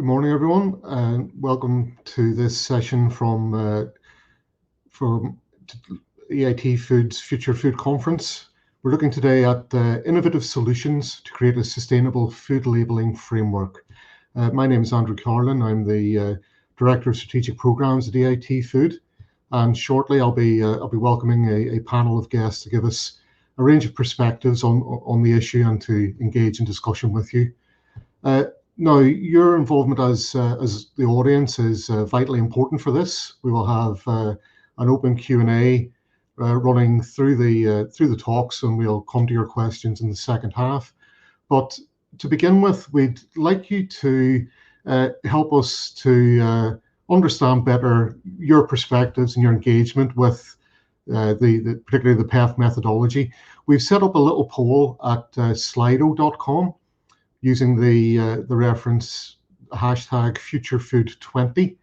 Good morning, everyone, and welcome to this session from EIT Food's Future Food Conference. We're looking today at innovative solutions to create a sustainable food labelling framework. My name is Andrew Carlin. I'm the Director of Strategic Programs at EIT Food, and shortly I'll be welcoming a panel of guests to give us a range of perspectives on the issue and to engage in discussion with you. Now, your involvement as the audience is vitally important for this. We will have an open Q&A running through the talks, and we'll come to your questions in the second half. But to begin with, we'd like you to help us to understand better your perspectives and your engagement with particularly the PEF methodology. We've set up a little poll at slido.com. using the reference hashtag FutureFood20.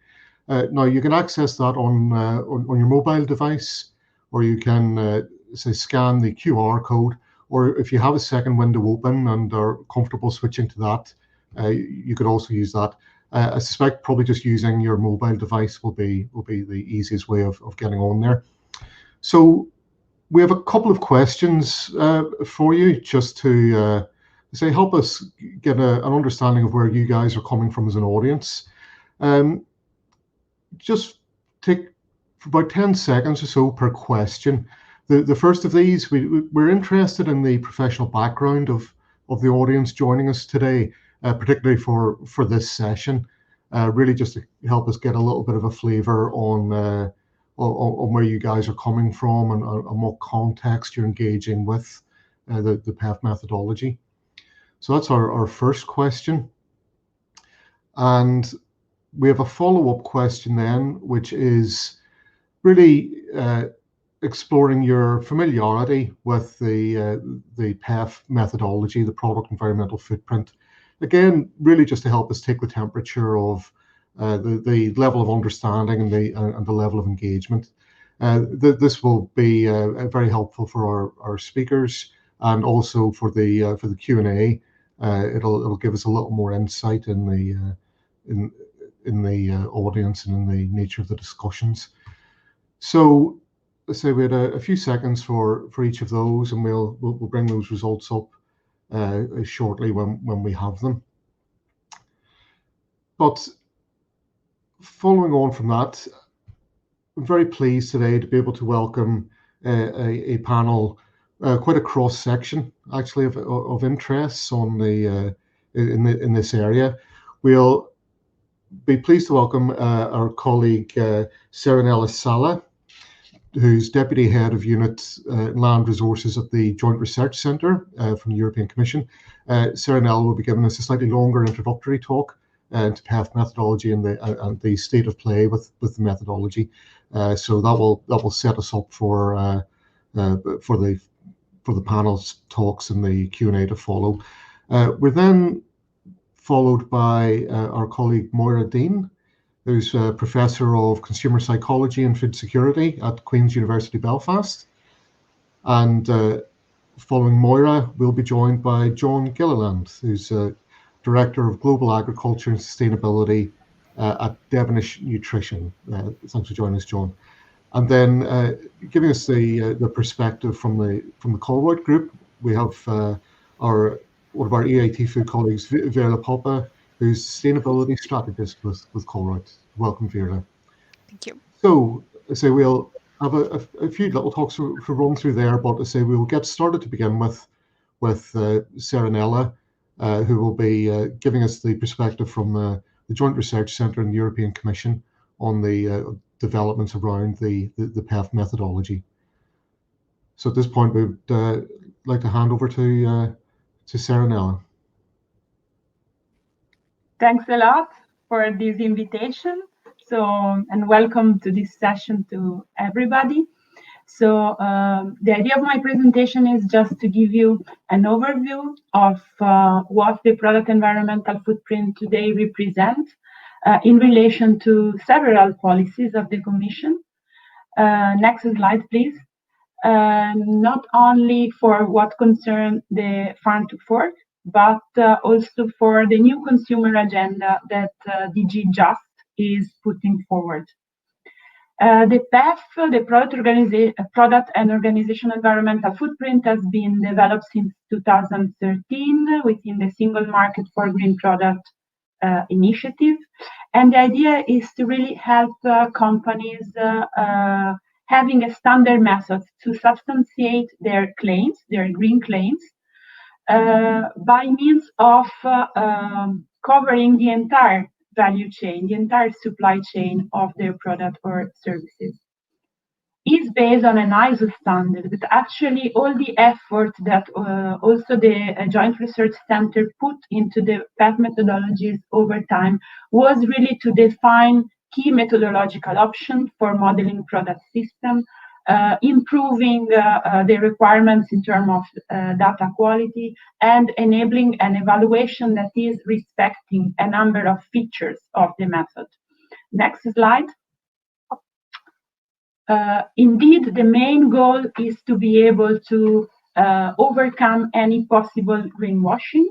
Now you can access that on your mobile device, or you can say scan the QR code, or if you have a second window open and are comfortable switching to that, you could also use that. I suspect probably just using your mobile device will be the easiest way of getting on there. So we have a couple of questions for you, just to help us get an understanding of where you guys are coming from as an audience. Just take about 10 seconds or so per question. The first of these, we're interested in the professional background of the audience joining us today, particularly for this session, really just to help us get a little bit of a flavor on where you guys are coming from and what context you're engaging with the PEF methodology. So that's our first question. And we have a follow-up question then, which is really exploring your familiarity with the PEF methodology, the product environmental footprint. Again, really just to help us take the temperature of the level of understanding and the level of engagement. This will be very helpful for our speakers, and also for the Q&A. It'll give us a little more insight in the audience and in the nature of the discussions. So let's say we had a few seconds for each of those, and we'll bring those results up shortly when we have them. But following on from that, I'm very pleased today to be able to welcome a panel, quite a cross section actually of interests on in this area. We'll be pleased to welcome our colleague Serenella Sala, who's Deputy Head of Unit Land Resources at the Joint Research Centre from the European Commission. Serenella will be giving us a slightly longer introductory talk into PEF methodology and the state of play with the methodology. So that will set us up for the panel's talks and the Q&A to follow. We're then followed by our colleague Moira Dean, who's a Professor of Consumer Psychology and Food Security at Queen's University Belfast. And following Moira, we'll be joined by John Gilliland, who's Director of Global Agriculture and Sustainability at Devonish Nutrition. Thanks for joining us, John. And then giving us the perspective from the Colruyt Group, we have one of our EIT Food colleagues, Vera Popa, who's Sustainability Strategist with Colruyt. Welcome, Vera. Thank you. So I say we'll have a few little talks to run through there, but I say we'll get started to begin with Serenella, who will be giving us the perspective from the Joint Research Centre and the European Commission on the developments around the PEF methodology. So at this point, we'd like to hand over to Serenella. Thanks a lot for this invitation. And welcome to this session to everybody. So the idea of my presentation is just to give you an overview of what the product environmental footprint today represents in relation to several policies of the Commission. Next slide, please. Not only for what concerns the farm to fork, but also for the new consumer agenda that DG Just is putting forward. The PEF, the Product and Organization Environmental Footprint, has been developed since 2013 within the Single Market for Green Product initiative. And the idea is to really help companies having a standard method to substantiate their claims, their green claims, by means of covering the entire value chain, the entire supply chain of their product or services. Is based on an ISO standard, but actually all the effort that also the Joint Research Center put into the PEF methodologies over time was really to define key methodological options for modeling product system, improving the requirements in terms of data quality, and enabling an evaluation that is respecting a number of features of the method. Next slide. Indeed, the main goal is to be able to overcome any possible greenwashing,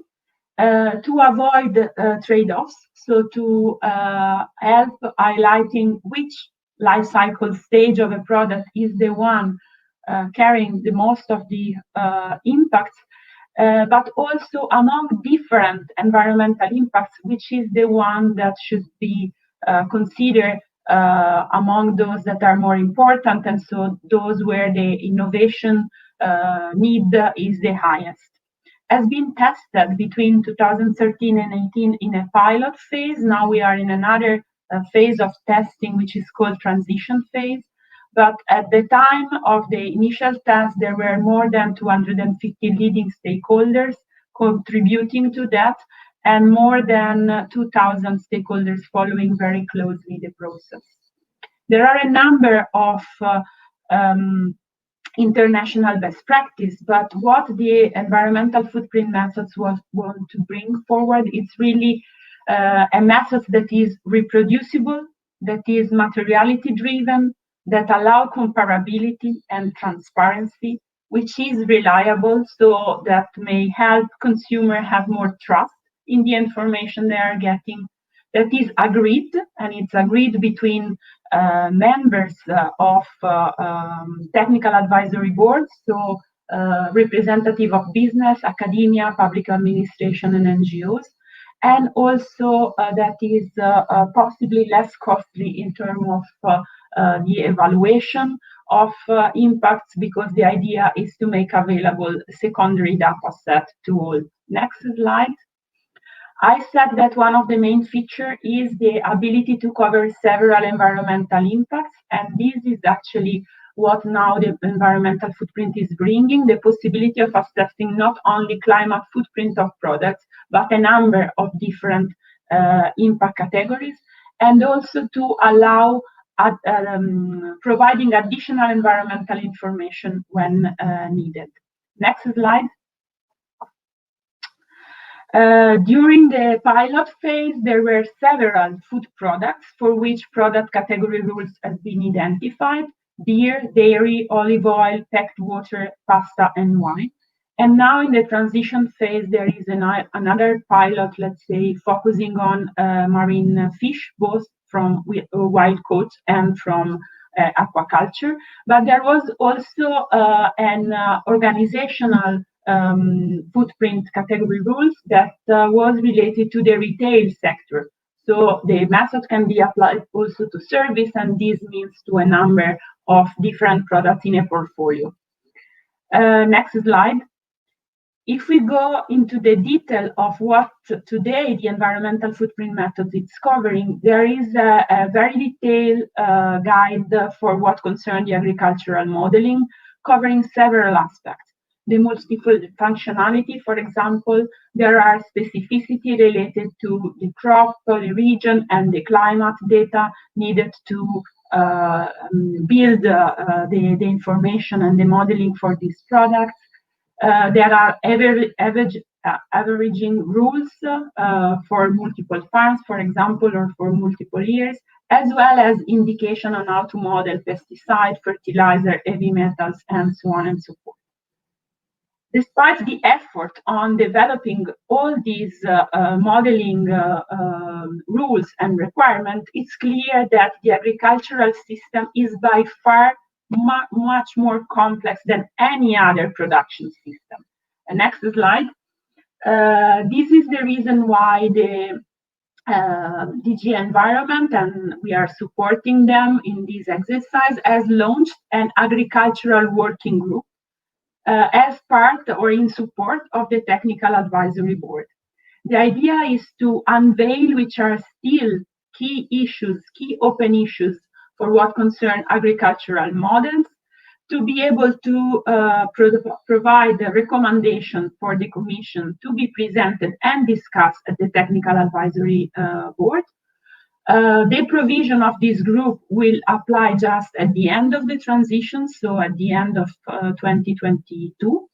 to avoid trade-offs, so to help highlighting which life cycle stage of a product is the one carrying the most of the impacts, but also among different environmental impacts, which is the one that should be considered among those that are more important, and so those where the innovation need is the highest. Has been tested between 2013 and 18 in a pilot phase. Now we are in another phase of testing, which is called transition phase. But at the time of the initial test, there were more than 250 leading stakeholders contributing to that, and more than 2,000 stakeholders following very closely the process. There are a number of international best practice, but what the environmental footprint methods want to bring forward, it's really a method that is reproducible, that is materiality driven, that allow comparability and transparency, which is reliable, so that may help consumer have more trust in the information they are getting, that is agreed, and it's agreed between members of technical advisory boards, so representative of business, academia, public administration, and NGOs, and also that is possibly less costly in terms of the evaluation of impacts, because the idea is to make available secondary data set to all. Next slide. I said that one of the main features is the ability to cover several environmental impacts, and this is actually what now the environmental footprint is bringing, the possibility of assessing not only climate footprint of products, but a number of different impact categories, and also to allow providing additional environmental information when needed. Next slide. During the pilot phase, there were several food products for which product category rules have been identified: beer, dairy, olive oil, packed water, pasta, and wine. And now in the transition phase, there is another pilot, let's say, focusing on marine fish, both from wild caught and from aquaculture. But there was also an organizational footprint category rules that was related to the retail sector. So the method can be applied also to service, and this means to a number of different products in a portfolio. Next slide. If we go into the detail of what today the environmental footprint method is covering, there is a very detailed guide for what concerns the agricultural modeling, covering several aspects. The multiple functionality, for example, there are specificity related to the crop, the region, and the climate data needed to build the information and the modeling for these products. There are averaging rules for multiple farms, for example, or for multiple years, as well as indication on how to model pesticide, fertilizer, heavy metals, and so on and so forth. Despite the effort on developing all these modeling rules and requirements, it's clear that the agricultural system is by far much more complex than any other production system. Next slide. This is the reason why the DG Environment, and we are supporting them in this exercise, has launched an agricultural working group as part or in support of the Technical Advisory Board. The idea is to unveil which are still key issues, key open issues for what concern agricultural models, to be able to provide a recommendation for the Commission to be presented and discussed at the Technical Advisory Board. The provision of this group will apply just at the end of the transition, so at the end of 2022.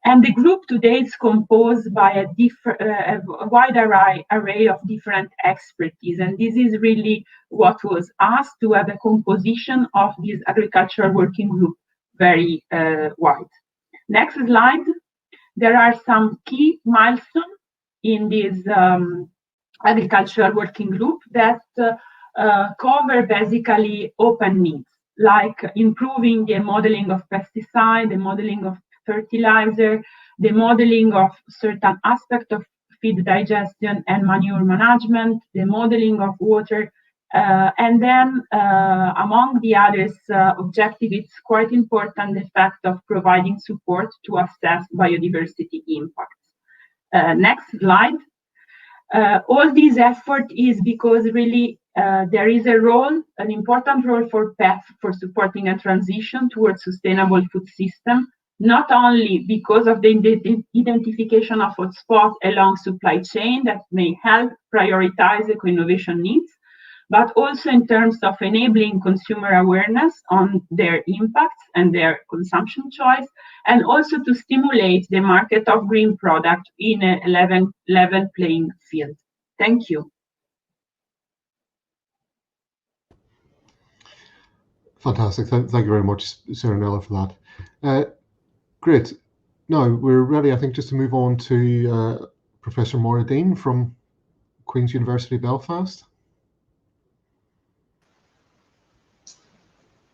And the group today is composed by a wide array of different expertise. And this is really what was asked, to have a composition of this agricultural working group very wide. Next slide. There are some key milestones in this agricultural working group that cover basically open needs, like improving the modeling of pesticide, the modeling of fertilizer, the modeling of certain aspects of feed digestion and manure management, the modeling of water, and then among the others objective, it's quite important the fact of providing support to assess biodiversity impacts. Next slide. All this effort is because really there is a role, an important role for PEF for supporting a transition towards sustainable food system, not only because of the identification of hotspots along supply chain that may help prioritize eco-innovation needs, but also in terms of enabling consumer awareness on their impacts and their consumption choice, and also to stimulate the market of green products in a level playing field. Thank you. Fantastic. Thank you very much, Serenella, for that. Great. Now we're ready, I think, just to move on to Professor Maura Dean from Queen's University Belfast.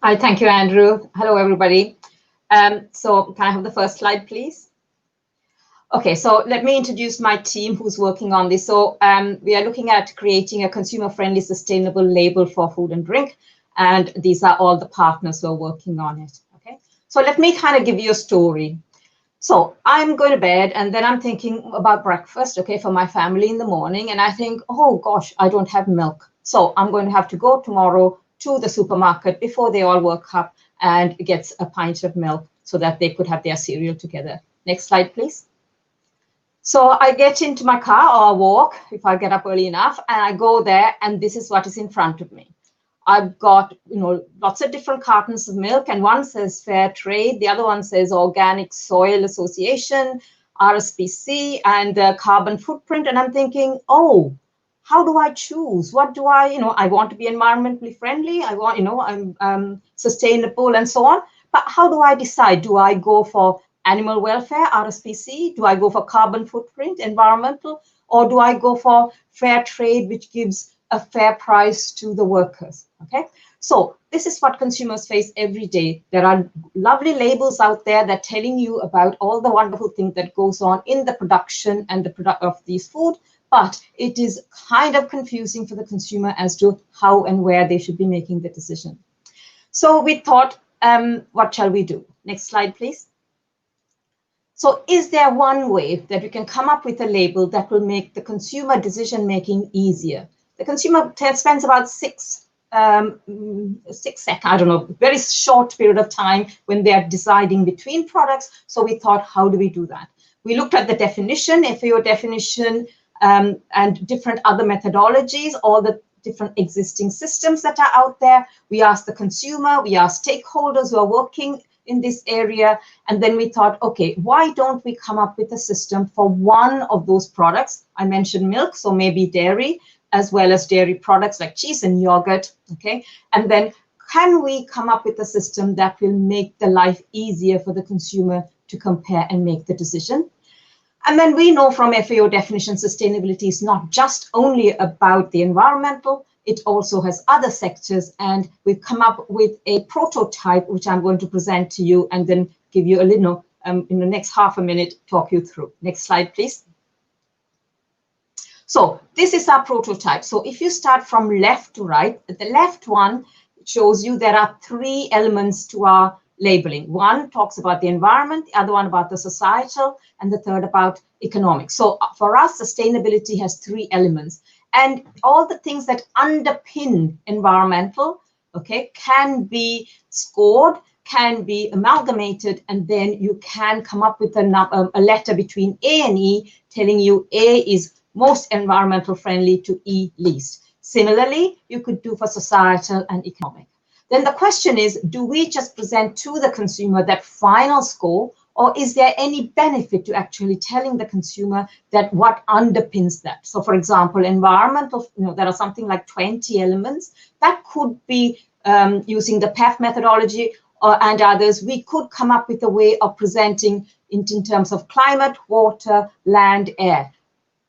Hi, thank you, Andrew. Hello, everybody. So can I have the first slide, please? Okay, so let me introduce my team who's working on this. So we are looking at creating a consumer-friendly, sustainable label for food and drink. And these are all the partners who are working on it. Okay, so let me kind of give you a story. So I'm going to bed and then I'm thinking about breakfast, okay, for my family in the morning. And I think, oh, gosh, I don't have milk. So I'm going to have to go tomorrow to the supermarket before they all work up and get a pint of milk so that they could have their cereal together. Next slide, please. So I get into my car or walk if I get up early enough, and I go there, and this is what is in front of me. I've got, lots of different cartons of milk, and one says Fair Trade, the other one says Organic Soil Association, RSPC, and carbon footprint. And I'm thinking, oh, how do I choose? What do I, I want to be environmentally friendly. I want, I'm sustainable and so on. But how do I decide? Do I go for animal welfare, RSPC? Do I go for carbon footprint, environmental? Or do I go for fair trade, which gives a fair price to the workers? Okay. So this is what consumers face every day. There are lovely labels out there that are telling you about all the wonderful things that goes on in the production and the product of these food. But it is kind of confusing for the consumer as to how and where they should be making the decision. So we thought, what shall we do? Next slide, please. So is there one way that we can come up with a label that will make the consumer decision-making easier? The consumer spends about six seconds, I don't know, very short period of time when they are deciding between products. So we thought, how do we do that? We looked at the definition, FAO definition, and different other methodologies, all the different existing systems that are out there. We asked the consumer, we asked stakeholders who are working in this area, and then we thought, okay, why don't we come up with a system for one of those products? I mentioned milk, so maybe dairy, as well as dairy products like cheese and yogurt, okay? And then can we come up with a system that will make the life easier for the consumer to compare and make the decision. And then we know from FAO definition, sustainability is not just only about the environmental, it also has other sectors. And we've come up with a prototype, which I'm going to present to you and then give you a little, in the next half a minute, talk you through. Next slide, please. So this is our prototype. So if you start from left to right, the left one shows you there are 3 elements to our labeling. One talks about the environment, the other one about the societal, and the third about economic. So for us, sustainability has 3 elements. And all the things that underpin environmental, okay, can be scored, can be amalgamated, and then you can come up with a letter between A and E telling you A is most environmental friendly to E least. Similarly, you could do for societal and economic. Then the question is, do we just present to the consumer that final score, or is there any benefit to actually telling the consumer that what underpins that? So for example, environmental, there are something like 20 elements that could be using the PEF methodology and others. We could come up with a way of presenting it in terms of climate, water, land, air,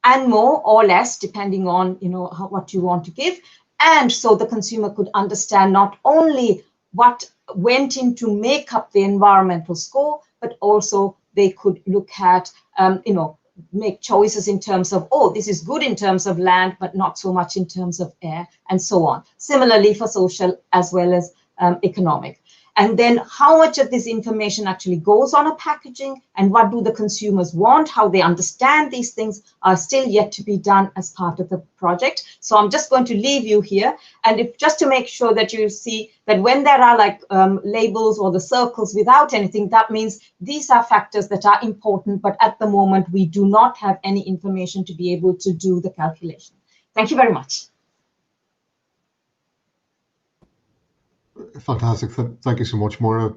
and more or less, depending on what you want to give. And so the consumer could understand not only what went in to make up the environmental score, but also they could look at, make choices in terms of, oh, this is good in terms of land, but not so much in terms of air, and so on. Similarly for social as well as economic. And then how much of this information actually goes on a packaging, and what do the consumers want, how they understand these things are still yet to be done as part of the project. So I'm just going to leave you here. And if just to make sure that you see that when there are like labels or the circles without anything, that means these are factors that are important, but at the moment we do not have any information to be able to do the calculation. Thank you very much. Fantastic. Thank you so much, Maura,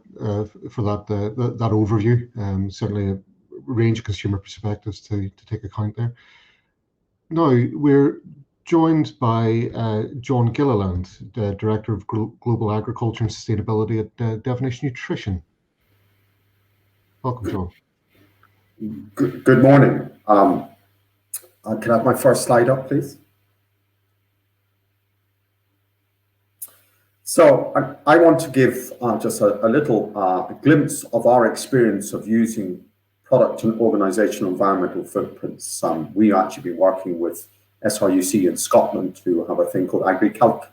for that overview. Certainly a range of consumer perspectives to take account there. Now, we're joined by John Gilliland, the Director of Global Agriculture and Sustainability at Definition Nutrition. Welcome, John. Good morning. Can I have my first slide up, please? So I want to give just a little glimpse of our experience of using product and organizational environmental footprints. We actually been working with SRUC in Scotland who have a thing called AgriCalc,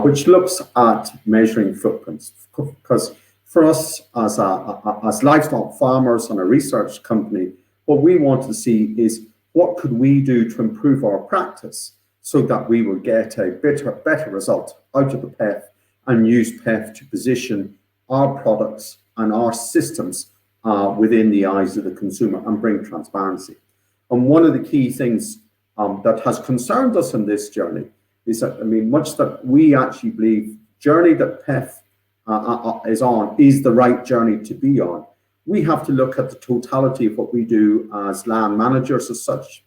which looks at measuring footprints. Because for us as livestock farmers and a research company, what we want to see is what could we do to improve our practice so that we will get a better result out of the PEF and use PEF to position our products and our systems within the eyes of the consumer and bring transparency. And one of the key things that has concerned us in this journey is that, much that we actually believe journey that PEF is on is the right journey to be on. We have to look at the totality of what we do as land managers as such.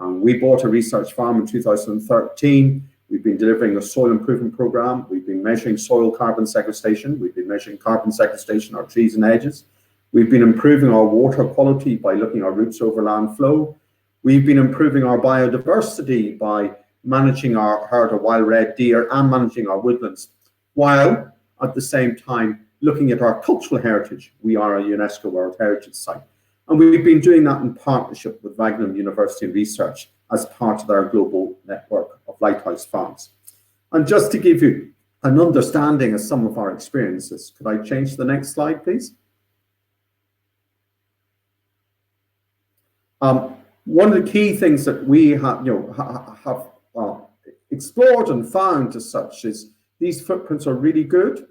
We bought a research farm in 2013. We've been delivering a soil improvement program. We've been measuring soil carbon sequestration. We've been measuring carbon sequestration on trees and edges. We've been improving our water quality by looking at roots over land flow. We've been improving our biodiversity by managing our herd of wild red deer and managing our woodlands, while at the same time looking at our cultural heritage. We are a UNESCO World Heritage Site. And we've been doing that in partnership with Wageningen University Research as part of our global network of lighthouse farms. And just to give you an understanding of some of our experiences, could I change to the next slide, please? One of the key things that we have, explored and found as such is these footprints are really good,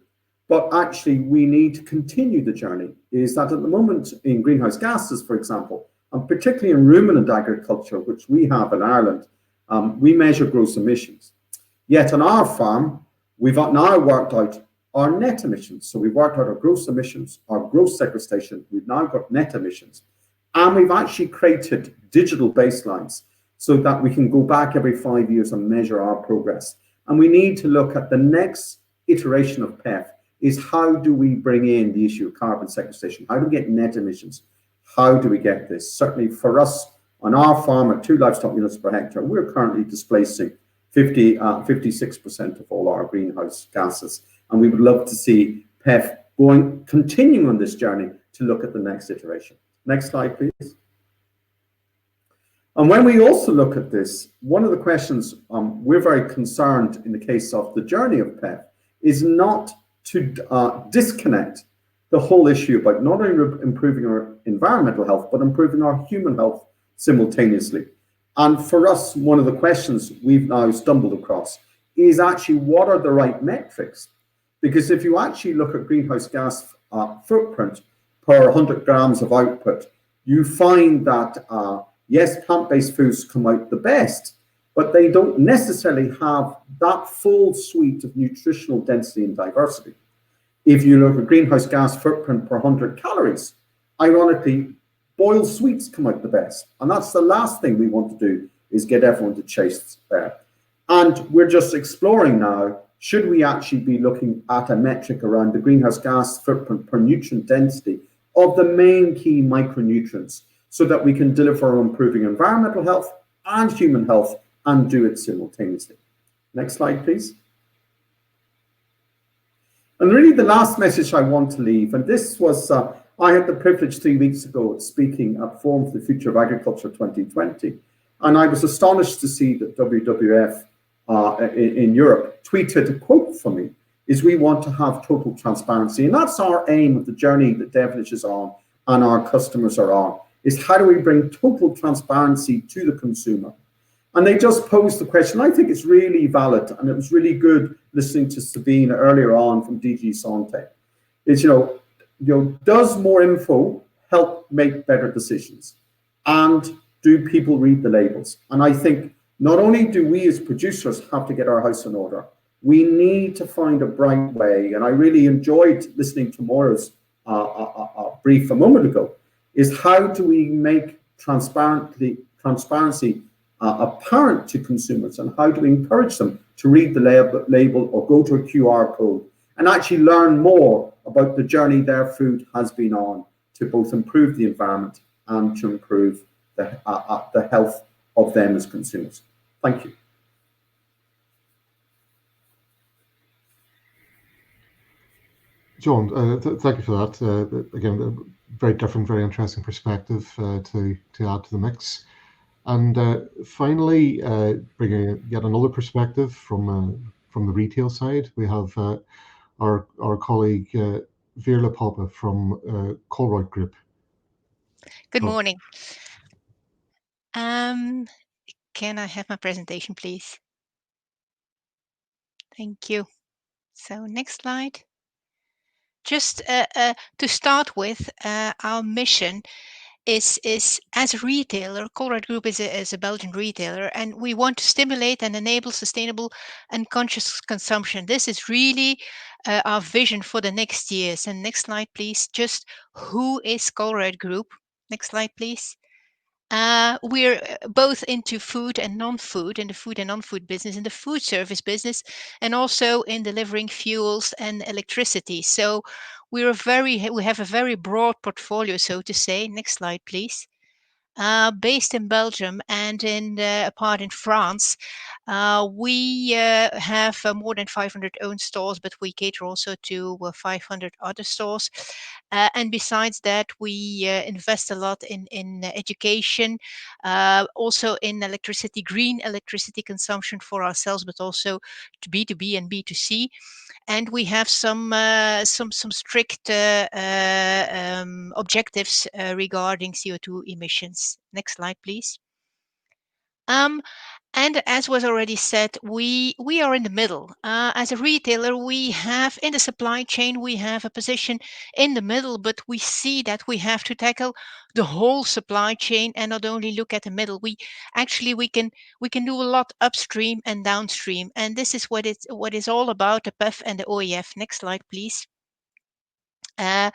but actually we need to continue the journey. Is that at the moment in greenhouse gases, for example, and particularly in ruminant agriculture, which we have in Ireland, we measure gross emissions. Yet on our farm, we've now worked out our net emissions. So we've worked out our gross emissions, our gross sequestration. We've now got net emissions. And we've actually created digital baselines so that we can go back every 5 years and measure our progress. And we need to look at the next iteration of PEF is how do we bring in the issue of carbon sequestration? How do we get net emissions? How do we get this? Certainly for us on our farm at 2 livestock units per hectare, we're currently displacing 56% of all our greenhouse gases. And we would love to see PEF continuing on this journey to look at the next iteration. Next slide, please. And when we also look at this, one of the questions we're very concerned in the case of the journey of PEF is not to disconnect the whole issue about not only improving our environmental health, but improving our human health simultaneously. And for us, one of the questions we've now stumbled across is actually what are the right metrics? Because if you actually look at greenhouse gas footprint per 100 grams of output, you find that yes, plant-based foods come out the best, but they don't necessarily have that full suite of nutritional density and diversity. If you look at greenhouse gas footprint per 100 calories, ironically, boiled sweets come out the best. And that's the last thing we want to do, is get everyone to chase there. And we're just exploring now, should we actually be looking at a metric around the greenhouse gas footprint per nutrient density of the main key micronutrients, so that we can deliver on improving environmental health and human health and do it simultaneously. Next slide, please. And really the last message I want to leave, and this was, I had the privilege 3 weeks ago speaking at Forum for the Future of Agriculture 2020, and I was astonished to see that WWF in Europe tweeted a quote from me, is we want to have total transparency. And that's our aim of the journey that Devonish is on and our customers are on, is how do we bring total transparency to the consumer? And they just posed the question. I think it's really valid, and it was really good listening to Sabine earlier on from DG Sante. Is does more info help make better decisions? And do people read the labels? And I think not only do we as producers have to get our house in order, we need to find a bright way. And I really enjoyed listening to Maura's brief a moment ago. Is how do we make transparency apparent to consumers, and how do we encourage them to read the label or go to a QR code and actually learn more about the journey their food has been on to both improve the environment and to improve the health of them as consumers. Thank you. John, thank you for that. Again, very different, very interesting perspective to add to the mix. And finally, bringing yet another perspective from the retail side, we have our colleague Virla Papa from Colruyt Group. Good morning. Can I have my presentation, please? Thank you. So next slide. Just to start with, our mission is as a retailer, Colruyt Group is a Belgian retailer, and we want to stimulate and enable sustainable and conscious consumption. This is really our vision for the next years. And next slide, please. Just who is Colruyt Group? Next slide, please. We're both into food and non-food, in the food and non-food business, in the food service business, and also in delivering fuels and electricity. So we have a very broad portfolio, so to say. Next slide, please. Based in Belgium and in a part in France. We have more than 500 own stores, but we cater also to 500 other stores. And besides that, we invest a lot in education, also in electricity, green electricity consumption for ourselves, but also to B2B and B2C. And we have some strict objectives regarding CO2 emissions. Next slide, please. And as was already said, we are in the middle. As a retailer, we have in the supply chain, we have a position in the middle, but we see that we have to tackle the whole supply chain and not only look at the middle. We can do a lot upstream and downstream, and this is what is all about, the PEF and the OEF. Next slide, please. And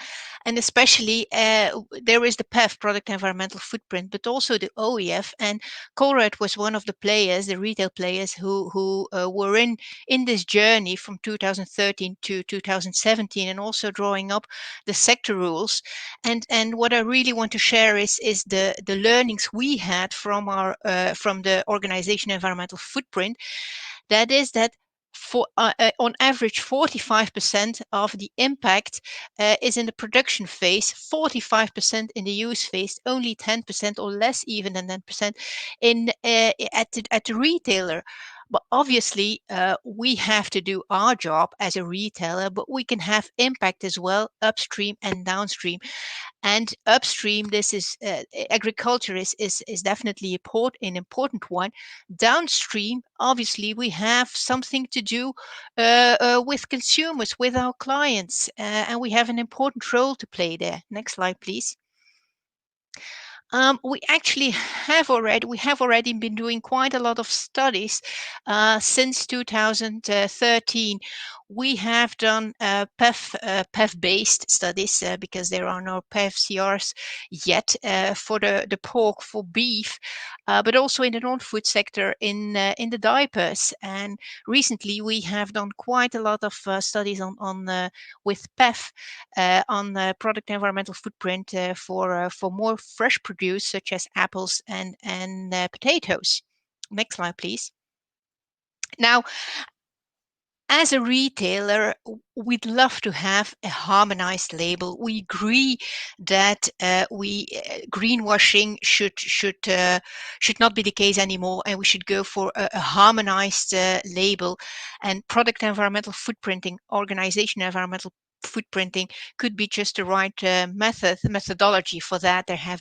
especially there is the PEF, product environmental footprint, but also the OEF. And Colruyt was one of the players, the retail players, who were in this journey from 2013 to 2017, and also drawing up the sector rules. And what I really want to share is the learnings we had from our from the organization environmental footprint. That is that for on average 45% of the impact is in the production phase, 45% in the use phase, only 10% or less even than 10% in at the retailer. But obviously we have to do our job as a retailer, but we can have impact as well upstream and downstream. And upstream, this is agriculture is definitely an important one. Downstream, obviously, we have something to do with consumers, with our clients, and we have an important role to play there. Next slide, please. We actually have already been doing quite a lot of studies since 2013. We have done PEF-based studies because there are no PEF-CRs yet for the pork, for beef, but also in the non-food sector in the diapers. And recently we have done quite a lot of studies on with PEF on the product environmental footprint for more fresh produce such as apples and potatoes. Next slide, please. Now, as a retailer, we'd love to have a harmonized label. We agree that greenwashing should not be the case anymore, and we should go for a harmonized label. And product environmental footprinting, organization environmental footprinting could be just the right methodology for that. There has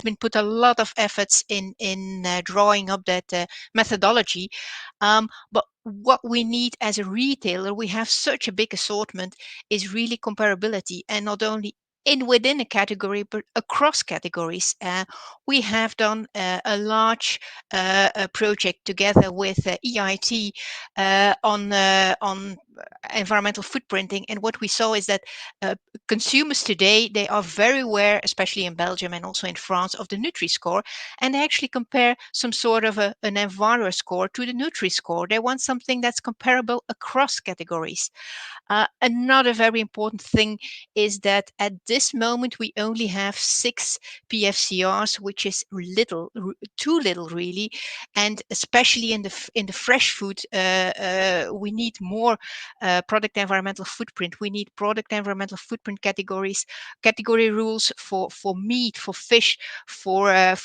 been put a lot of efforts in drawing up that methodology, but what we need as a retailer, we have such a big assortment, is really comparability, and not only within a category but across categories. We have done a large project together with EIT on environmental footprinting, and what we saw is that consumers today, they are very aware, especially in Belgium and also in France, of the Nutri-Score, and they actually compare some sort of an Enviro score to the Nutri-Score. They want something that's comparable across categories. Another very important thing is that at this moment we only have 6 PFCRs, which is too little really, and especially in the fresh food, we need more product environmental footprint. We need product environmental footprint category rules for meat, for fish, for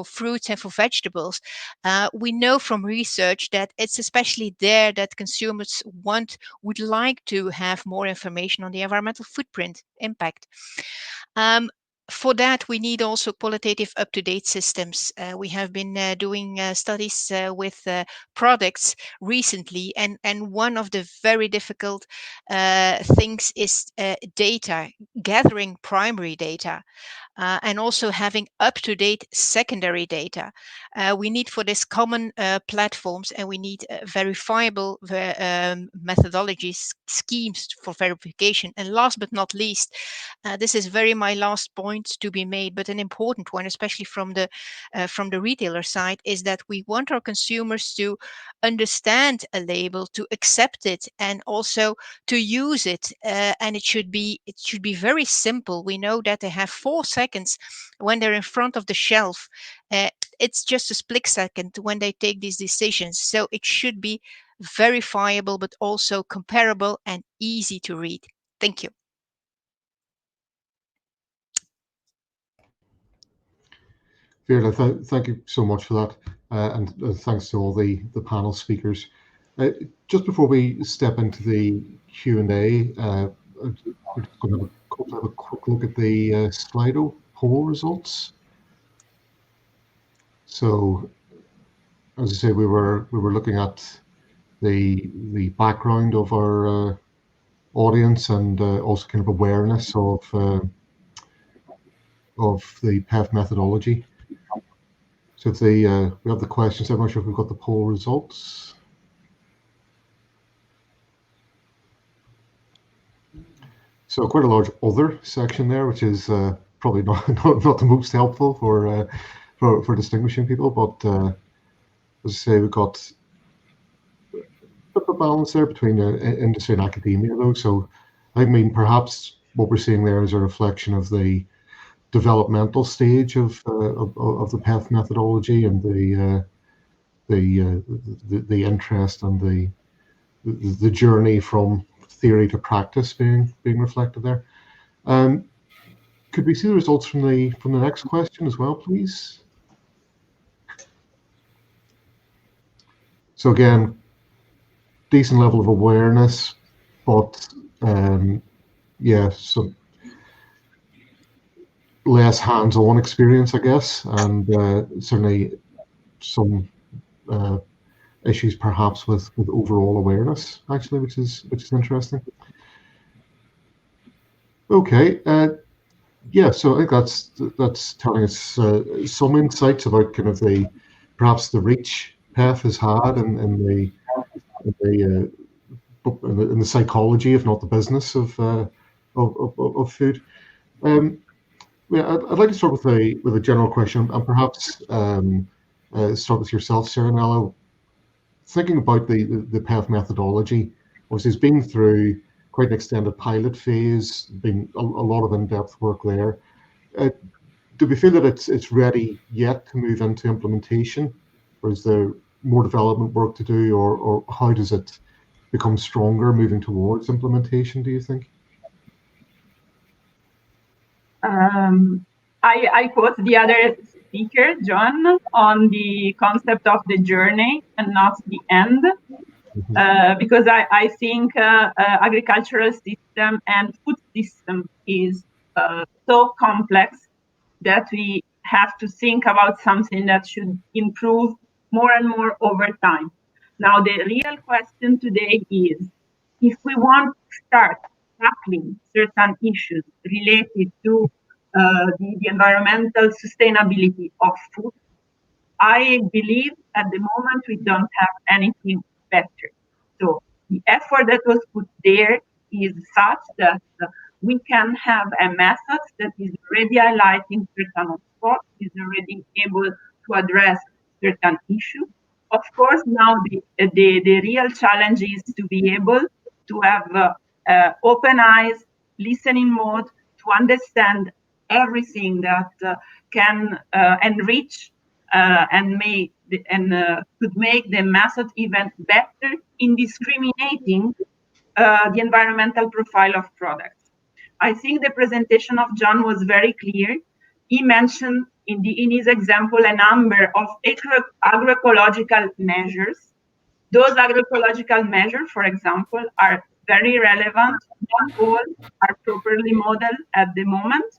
fruits and for vegetables. We know from research that it's especially there that consumers would like to have more information on the environmental footprint impact. For that, we need also qualitative up-to-date systems. We have been doing studies with products recently, and one of the very difficult things is gathering primary data. And also having up-to-date secondary data. We need for this common platforms, and we need verifiable methodologies, schemes for verification. And last but not least, this is my last point to be made, but an important one, especially from the retailer side, is that we want our consumers to understand a label, to accept it, and also to use it. And it should be very simple. We know that they have 4 seconds when they're in front of the shelf. It's just a split second when they take these decisions. So it should be verifiable, but also comparable and easy to read. Thank you. Veerle, thank you so much for that, and thanks to all the panel speakers. Just before we step into the Q&A, we're just going to have a quick look at the Slido poll results. So, as I say, we were looking at the background of our audience, and also kind of awareness of the PEF methodology. So if we have the questions, I'm not sure if we've got the poll results. So quite a large other section there, which is probably not the most helpful for distinguishing people. But as I say, we've got a balance there between industry and academia, though. So I mean, perhaps what we're seeing there is a reflection of the developmental stage of the PEF methodology and the interest and the journey from theory to practice being reflected there. Could we see the results from the next question as well, please? So again, decent level of awareness, but yeah, so less hands-on experience, I guess, and certainly some issues perhaps with overall awareness, actually, which is interesting. Okay, yeah, so I think that's telling us some insights about kind of perhaps the reach PEF has had in the psychology, if not the business of food. Yeah, I'd like to start with a general question, and perhaps start with yourself, Serenella. Thinking about the PEF methodology, obviously, it's been through quite an extended pilot phase, been a lot of in-depth work there. Do we feel that it's ready yet to move into implementation, or is there more development work to do, or how does it become stronger moving towards implementation, do you think? I quote the other speaker, John, on the concept of the journey and not the end, because I think agricultural system and food system is so complex that we have to think about something that should improve more and more over time. Now, the real question today is, if we want to start tackling certain issues related to the environmental sustainability of food, I believe at the moment we don't have anything better. So the effort that was put there is such that we can have a method that is already highlighting certain spots, is already able to address certain issues. Of course, now the real challenge is to be able to have open eyes, listening mode, to understand everything that can enrich and could make the method even better in discriminating the environmental profile of products. I think the presentation of John was very clear. He mentioned in his example a number of agroecological measures. Those agroecological measures, for example, are very relevant. Not all are properly modeled at the moment,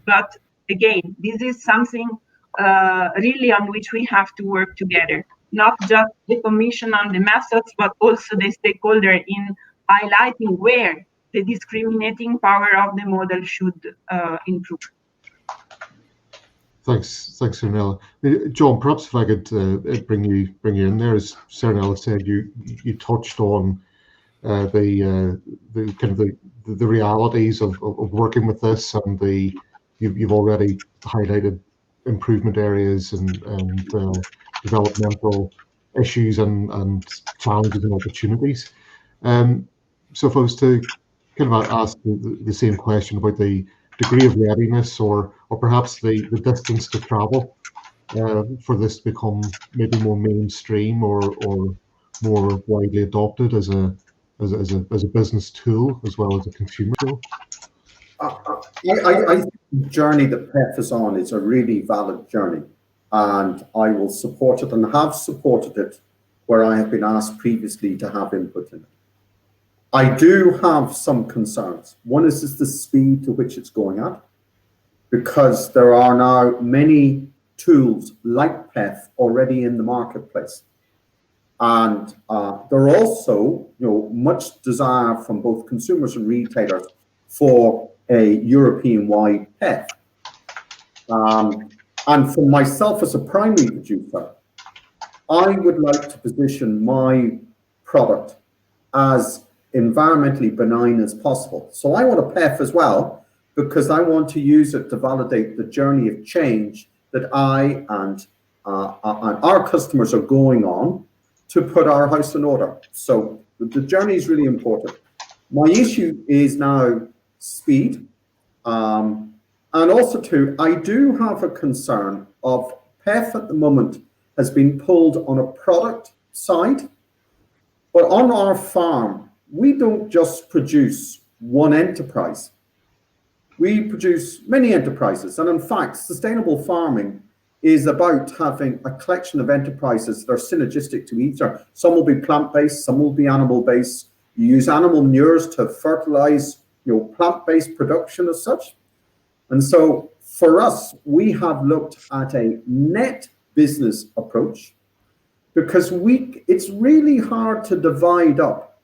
but again, this is something really on which we have to work together, not just the Commission on the methods, but also the stakeholder in highlighting where the discriminating power of the model should improve. Thanks, Serenella. John, perhaps if I could bring you in there, as Serenella said, you touched on the kind of the realities of working with this, and you've already highlighted improvement areas and developmental issues and challenges and opportunities. So if I was to kind of ask the same question about the degree of readiness or perhaps the distance to travel for this to become maybe more mainstream or more widely adopted as a business tool as well as a consumer tool? I think the journey that PEF is on is a really valid journey, and I will support it and have supported it where I have been asked previously to have input in it. I do have some concerns. One is the speed to which it's going at, because there are now many tools like PEF already in the marketplace. And there are also much desire from both consumers and retailers for a European-wide PEF. And for myself as a primary producer, I would like to position my product as environmentally benign as possible. So I want a PEF as well, because I want to use it to validate the journey of change that I and our customers are going on to put our house in order. So the journey is really important. My issue is now speed. And also too, I do have a concern of PEF at the moment has been pulled on a product side, but on our farm, we don't just produce one enterprise. We produce many enterprises. And in fact, sustainable farming is about having a collection of enterprises that are synergistic to each other. Some will be plant-based, some will be animal-based. You use animal manures to fertilize plant-based production as such. And so for us, we have looked at a net business approach, because it's really hard to divide up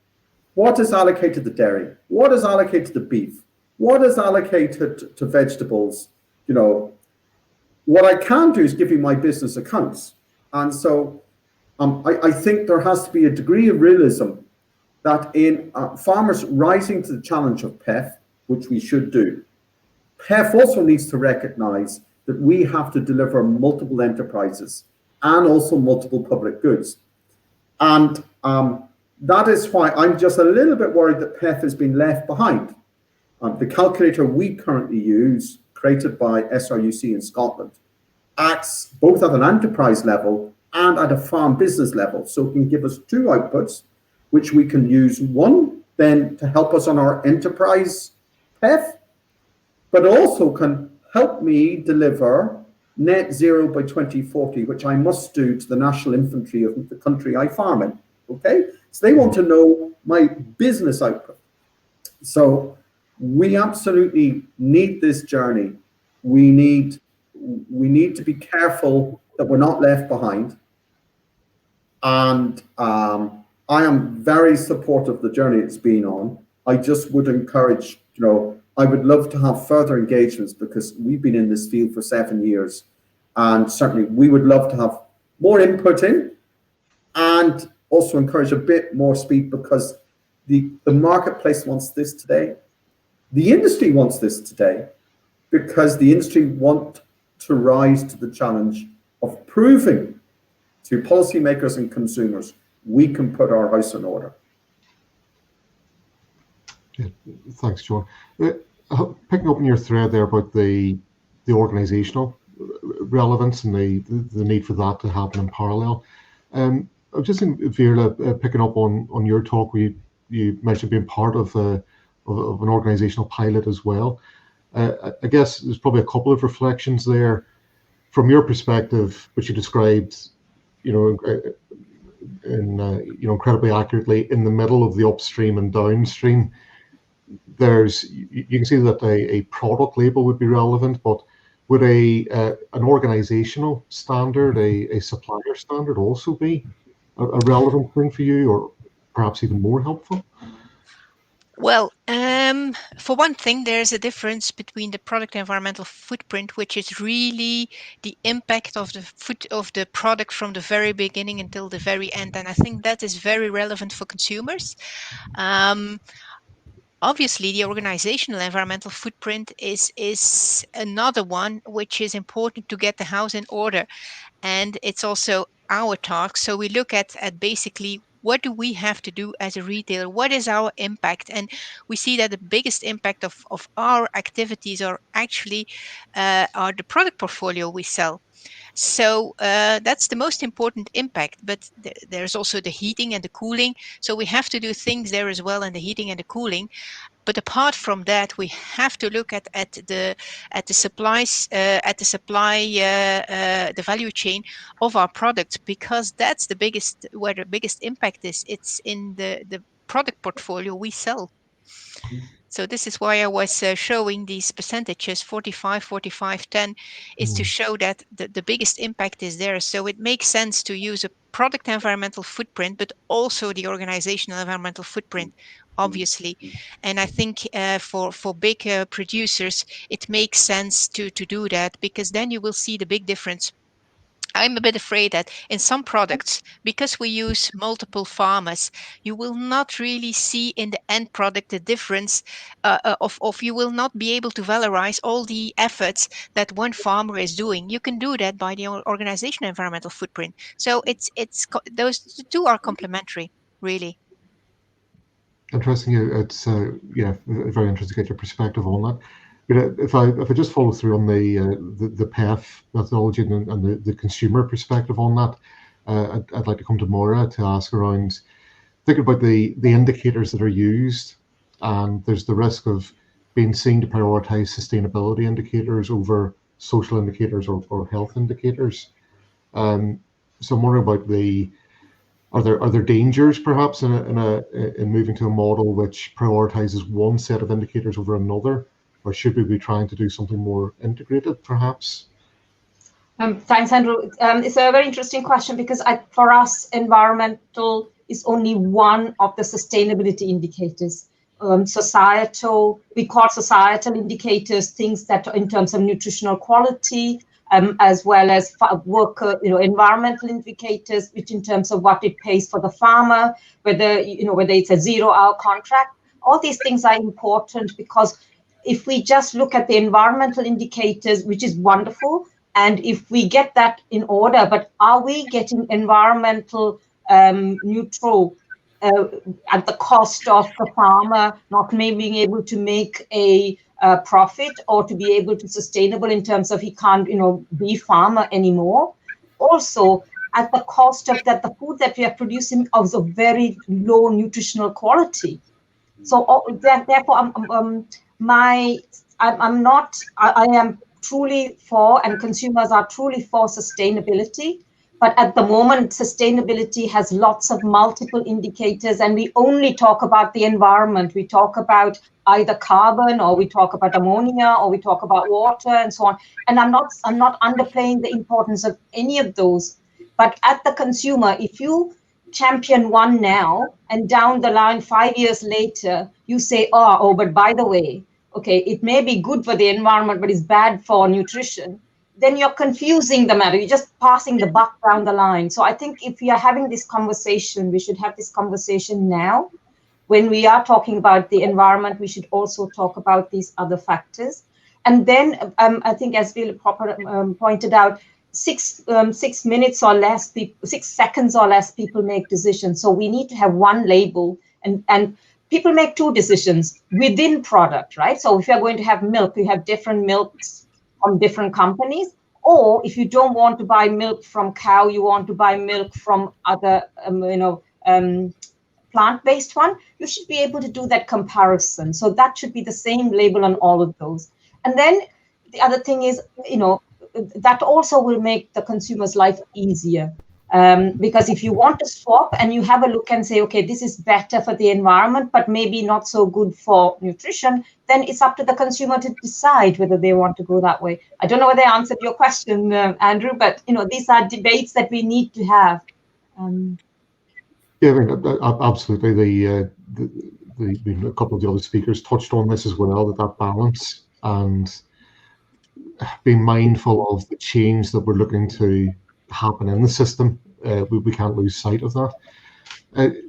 what is allocated to dairy, what is allocated to beef, what is allocated to vegetables. What I can do is give you my business accounts. And so I think there has to be a degree of realism that in farmers rising to the challenge of PEF, which we should do, PEF also needs to recognize that we have to deliver multiple enterprises and also multiple public goods. And that is why I'm just a little bit worried that PEF has been left behind. The calculator we currently use, created by SRUC in Scotland, acts both at an enterprise level and at a farm business level. So it can give us two outputs, which we can use, one then to help us on our enterprise PEF, but also can help me deliver net zero by 2040, which I must do to the national infantry of the country I farm in. Okay, so they want to know my business output. So we absolutely need this journey. We need to be careful that we're not left behind. And I am very supportive of the journey it's been on. I just would encourage, I would love to have further engagements, because we've been in this field for 7 years. And certainly we would love to have more input in, and also encourage a bit more speed, because the marketplace wants this today. The industry wants this today, because the industry want to rise to the challenge of proving to policymakers and consumers we can put our house in order. Yeah, thanks, John. Picking up on your thread there about the organizational relevance and the need for that to happen in parallel. I was just thinking, Veerle, picking up on your talk, where you mentioned being part of an organizational pilot as well. I guess there's probably a couple of reflections there from your perspective, which you described, incredibly accurately, in the middle of the upstream and downstream. You can see that a product label would be relevant, but would an organizational standard, a supplier standard, also be a relevant thing for you, or perhaps even more helpful? Well, for one thing, there's a difference between the product environmental footprint, which is really the impact of the product from the very beginning until the very end, and I think that is very relevant for consumers. Obviously, the organizational environmental footprint is another one which is important to get the house in order, and it's also our task. So we look at basically, what do we have to do as a retailer? What is our impact? And we see that the biggest impact of our activities are actually are the product portfolio we sell. So that's the most important impact. But there's also the heating and the cooling. So we have to do things there as well in the heating and the cooling. But apart from that, we have to look at the supplies, the value chain of our products, because that's where the biggest impact is. It's in the product portfolio we sell. So this is why I was showing these percentages, 45, 45, 10, is to show that the biggest impact is there. So it makes sense to use a product environmental footprint, but also the organizational environmental footprint, obviously. And I think for big producers, it makes sense to do that, because then you will see the big difference. I'm a bit afraid that in some products, because we use multiple farmers, you will not really see in the end product the difference of you will not be able to valorize all the efforts that one farmer is doing. You can do that by the organizational environmental footprint. So those two are complementary, really. Interesting. It's yeah, very interesting to get your perspective on that. But if I just follow through on the PEF methodology and the consumer perspective on that, I'd like to come to Maura to ask around thinking about the indicators that are used, and there's the risk of being seen to prioritize sustainability indicators over social indicators or health indicators. So I'm wondering about are there dangers perhaps in moving to a model which prioritizes one set of indicators over another, or should we be trying to do something more integrated perhaps? Thanks, Andrew. It's a very interesting question because for us, environmental is only one of the sustainability indicators. We call societal indicators things that are in terms of nutritional quality, as well as worker, environmental indicators, which in terms of what it pays for the farmer, whether it's a 0-hour contract. All these things are important because if we just look at the environmental indicators, which is wonderful, and if we get that in order, but are we getting environmental neutral at the cost of the farmer not being able to make a profit or to be able to sustainable in terms of he can't, be farmer anymore? Also, at the cost of that, the food that we are producing is of very low nutritional quality. So therefore, I am truly for, and consumers are truly for sustainability. But at the moment, sustainability has lots of multiple indicators, and we only talk about the environment. We talk about either carbon, or we talk about ammonia, or we talk about water, and so on. And I'm not underplaying the importance of any of those. But at the consumer, if you champion one now, and down the line, 5 years later, you say, but by the way, okay, it may be good for the environment, but it's bad for nutrition, then you're confusing the matter. You're just passing the buck down the line. So I think if we are having this conversation, we should have this conversation now. When we are talking about the environment, we should also talk about these other factors. And then I think, as Bill pointed out, 6 minutes or less, 6 seconds or less, people make decisions. So we need to have one label, and people make 2 decisions within product, right? So if you're going to have milk, you have different milks from different companies. Or if you don't want to buy milk from cow, you want to buy milk from other, plant-based one, you should be able to do that comparison. So that should be the same label on all of those. And then the other thing is, that also will make the consumer's life easier. Because if you want to swap and you have a look and say, okay, this is better for the environment, but maybe not so good for nutrition, then it's up to the consumer to decide whether they want to go that way. I don't know whether I answered your question, Andrew, but these are debates that we need to have. Yeah, I mean, absolutely. A couple of the other speakers touched on this as well, that balance and being mindful of the change that we're looking to happen in the system. We can't lose sight of that.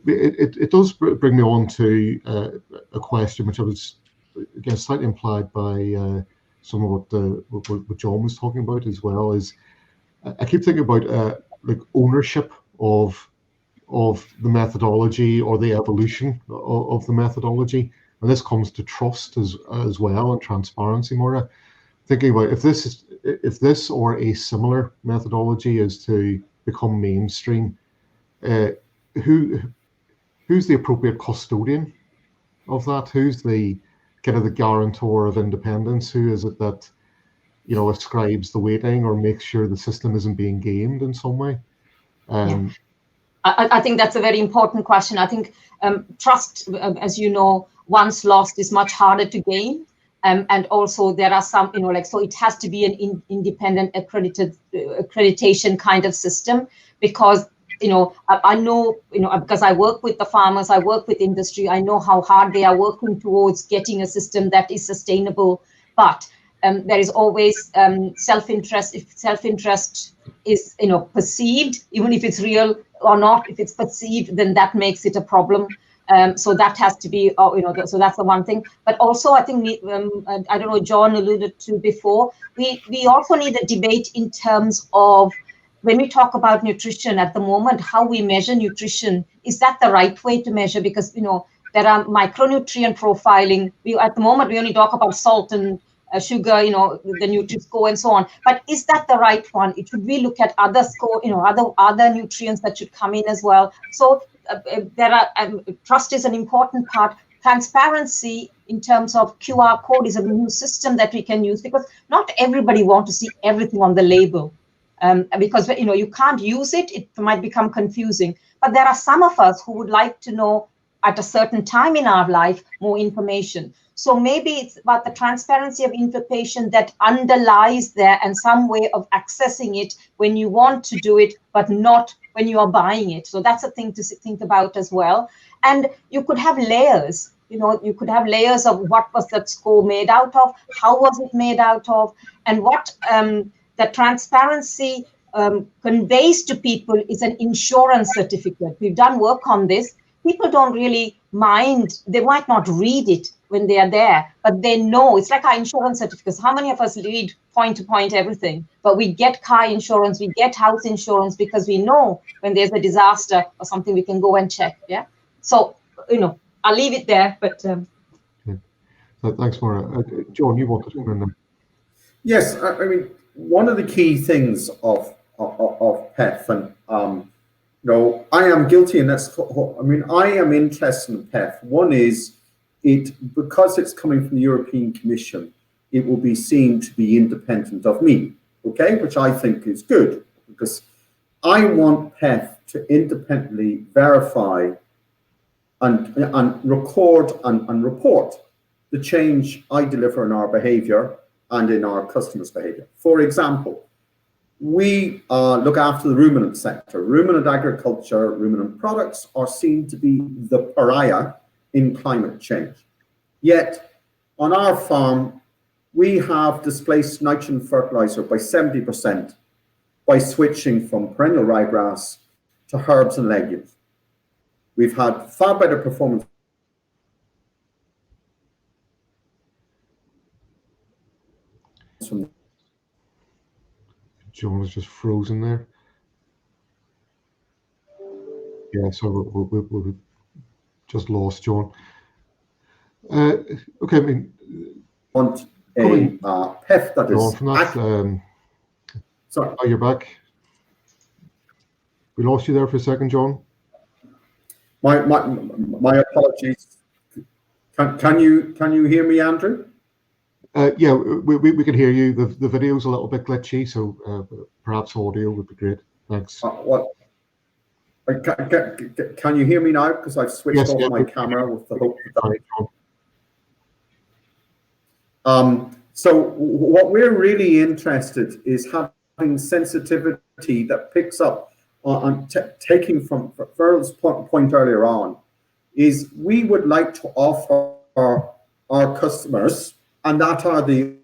It does bring me on to a question which I was, again, slightly implied by some of what John was talking about as well. Is I keep thinking about like ownership of the methodology or the evolution of the methodology, and this comes to trust as well, and transparency. Maura, thinking about if this or a similar methodology is to become mainstream, who's the appropriate custodian of that? Who's the kind of the guarantor of independence? Who is it that ascribes the weighting or makes sure the system isn't being gamed in some way? I think that's a very important question. I think trust, as you know, once lost is much harder to gain. And also there are some, so it has to be an independent accreditation kind of system, because, I know, because I work with the farmers, I work with industry, I know how hard they are working towards getting a system that is sustainable. But there is always self-interest. If self-interest is perceived, even if it's real or not, if it's perceived, then that makes it a problem. So that has to be, so that's the one thing. But also, I think, I don't know, John alluded to before, we also need a debate in terms of, when we talk about nutrition at the moment, how we measure nutrition. Is that the right way to measure? Because, there are micronutrient profiling. At the moment, we only talk about salt and sugar, the Nutri-Score and so on. But is that the right one? Should we look at other score, other nutrients that should come in as well? So there are trust is an important part. Transparency in terms of QR code is a new system that we can use, because not everybody wants to see everything on the label. Because you can't use it, it might become confusing. But there are some of us who would like to know at a certain time in our life more information. So maybe it's about the transparency of information that underlies there and some way of accessing it when you want to do it, but not when you are buying it. So that's a thing to think about as well. And you could have layers. You could have layers of what was that score made out of, how was it made out of, and what the transparency conveys to people is an insurance certificate. We've done work on this. People don't really mind. They might not read it when they are there, but they know. It's like our insurance certificates. How many of us read point to point everything? But we get car insurance, we get house insurance, because we know when there's a disaster or something, we can go and check. Yeah. So, I'll leave it there. But thanks, Maura. John, you wanted to come in there. Yes, I mean, one of the key things of PEF, and I am guilty in this. I mean, I am interested in PEF. One is because it's coming from the European Commission, it will be seen to be independent of me, okay, which I think is good, because I want PEF to independently verify and record and report the change I deliver in our behavior and in our customers' behavior. For example, we look after the ruminant sector. Ruminant agriculture, ruminant products are seen to be the pariah in climate change. Yet, on our farm, we have displaced nitrogen fertilizer by 70% by switching from perennial ryegrass to herbs and legumes. We've had far better performance from. John was just frozen there. Yeah, so we just lost John. Okay, I mean, Want a PEF that is. From that, sorry. Oh, you're back. We lost you there for a second, John. My apologies. Can you hear me, Andrew? Yeah, we can hear you. The video's a little bit glitchy, so perhaps audio would be great. Thanks. Can you hear me now? Because I've switched off my camera with the hope that. So what we're really interested is having sensitivity that picks up on taking from Ferrell's point earlier on, is we would like to offer our customers, and that are the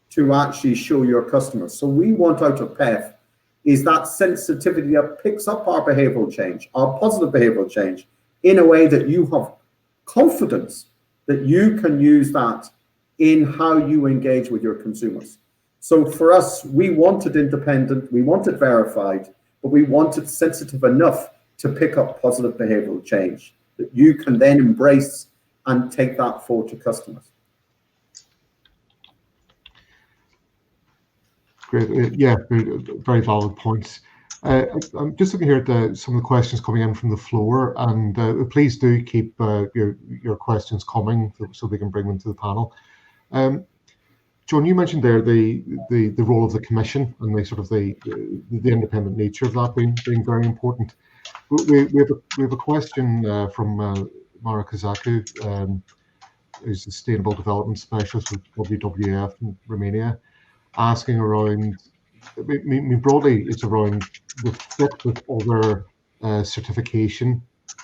to actually show your customers. So we want out of PEF is that sensitivity that picks up our behavioral change, our positive behavioral change, in a way that you have confidence that you can use that in how you engage with your consumers. So for us, we want it independent, we want it verified, but we want it sensitive enough to pick up positive behavioral change that you can then embrace and take that forward to customers. Great. Yeah, very valid points. I'm just looking here at some of the questions coming in from the floor, and please do keep your questions coming so we can bring them to the panel. John, you mentioned there the role of the Commission and the independent nature of that being very important. We have a question from Mara Kazaku, who's the Sustainable Development Specialist with WWF in Romania, asking around, I mean, broadly, it's around the fit with other certification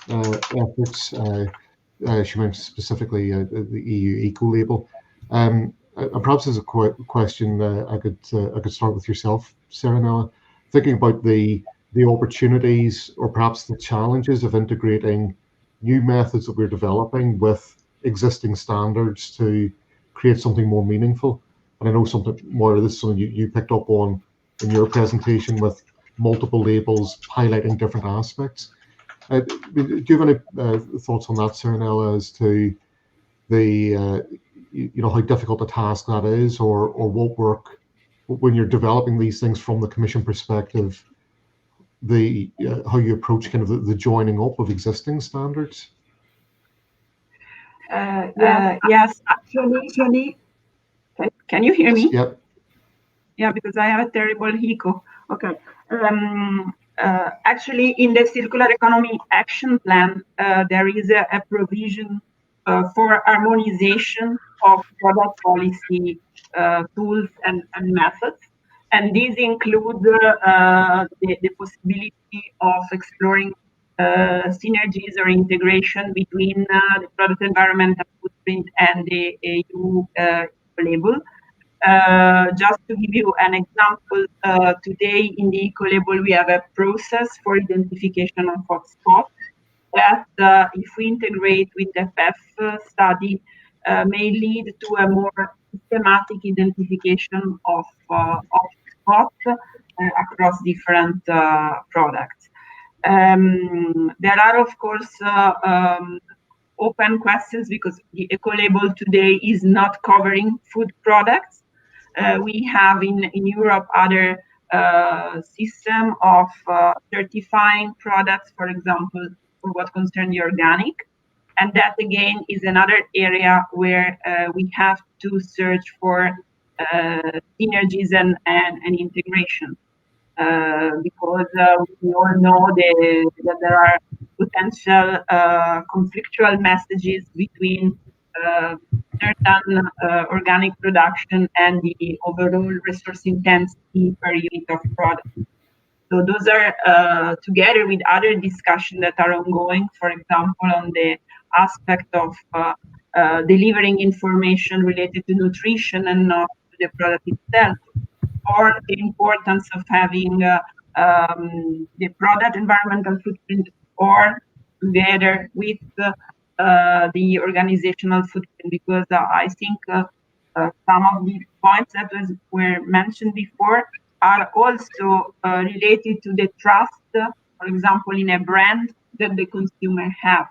efforts. She mentioned specifically the EU Eco Label. And perhaps as a question, I could start with yourself, Serenella, thinking about the opportunities or perhaps the challenges of integrating new methods that we're developing with existing standards to create something more meaningful. And I know something more of this is something you picked up on in your presentation with multiple labels highlighting different aspects. Do you have any thoughts on that, Serenella, as to the how difficult a task that is, or what work when you're developing these things from the Commission perspective, the how you approach kind of the joining up of existing standards? Yes, actually, can you hear me? Yep. Yeah, because I have a terrible echo. Okay. Actually, in the Circular Economy Action Plan, there is a provision for harmonization of product policy tools and methods. And these include the possibility of exploring synergies or integration between the product environmental footprint and the EU label. Just to give you an example, today in the eco label we have a process for identification of hotspots that, if we integrate with the PEF study, may lead to a more systematic identification of spots across different products. There are, of course, open questions because the eco label today is not covering food products. We have in Europe other system of certifying products, for example, for what concerns the organic. And that again is another area where we have to search for synergies and integration. Because we all know that there are potential conflictual messages between certain organic production and the overall resource intensity per unit of product. So those are together with other discussions that are ongoing, for example, on the aspect of delivering information related to nutrition and not to the product itself, or the importance of having the product environmental footprint or together with the organizational footprint, because I think some of the points that were mentioned before are also related to the trust, for example, in a brand that the consumer have.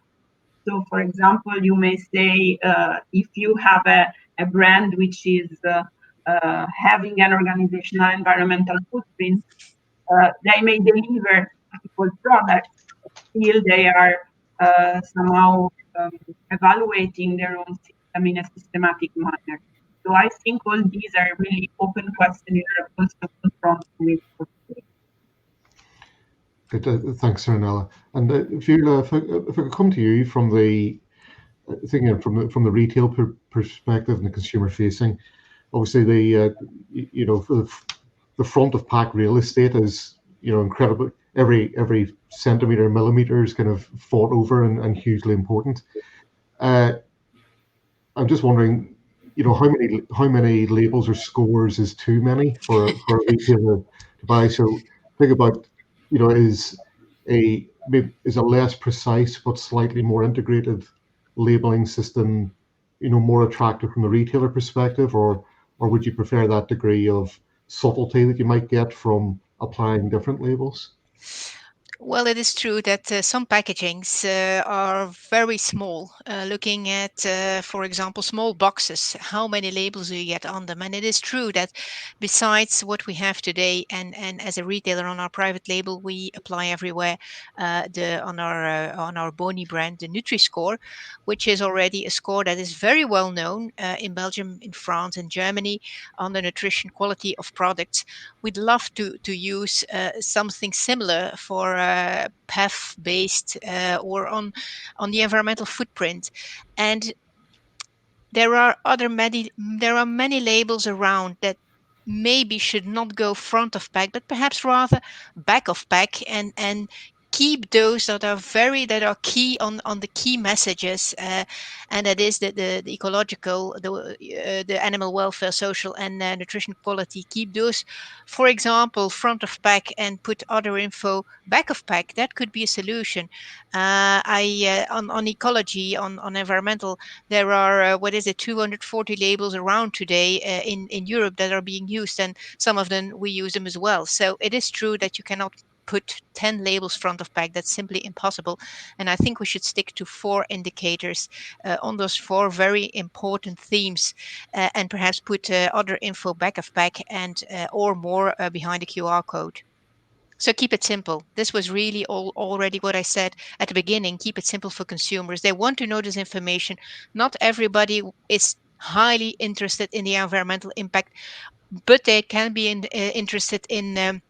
So, for example, you may say if you have a brand which is having an organizational environmental footprint, they may deliver multiple products, still they are somehow evaluating their own system in a systematic manner. So I think all these are really open questions we are also confronted with. Good, thanks, Serenella. And Fiona, if I could come to you from the thinking from the retail perspective and the consumer facing, obviously the front of pack real estate is incredible. Every centimeter, millimeter is kind of fought over and hugely important. I'm just wondering, how many labels or scores is too many for a retailer to buy? So think about, is a less precise but slightly more integrated labeling system, more attractive from the retailer perspective, or would you prefer that degree of subtlety that you might get from applying different labels? Well, it is true that some packagings are very small. Looking at, for example, small boxes, how many labels do you get on them? And it is true that besides what we have today, and as a retailer on our private label, we apply everywhere on our Boni brand, the Nutri-Score, which is already a score that is very well known in Belgium, in France, and Germany on the nutrition quality of products. We'd love to use something similar for PEF based or on the environmental footprint. And there are many labels around that maybe should not go front of pack, but perhaps rather back of pack, and keep those that are key on the key messages, and that is the ecological, the animal welfare, social, and nutrition quality. Keep those, for example, front of pack, and put other info back of pack. That could be a solution. On ecology, on environmental, there are 240 labels around today in Europe that are being used, and some of them we use them as well. So it is true that you cannot put 10 labels front of pack. That's simply impossible. And I think we should stick to 4 indicators on those 4 very important themes, and perhaps put other info back of pack, and or more behind the QR code. So keep it simple. This was really already what I said at the beginning. Keep it simple for consumers. They want to know this information. Not everybody is highly interested in the environmental impact, but they can be interested in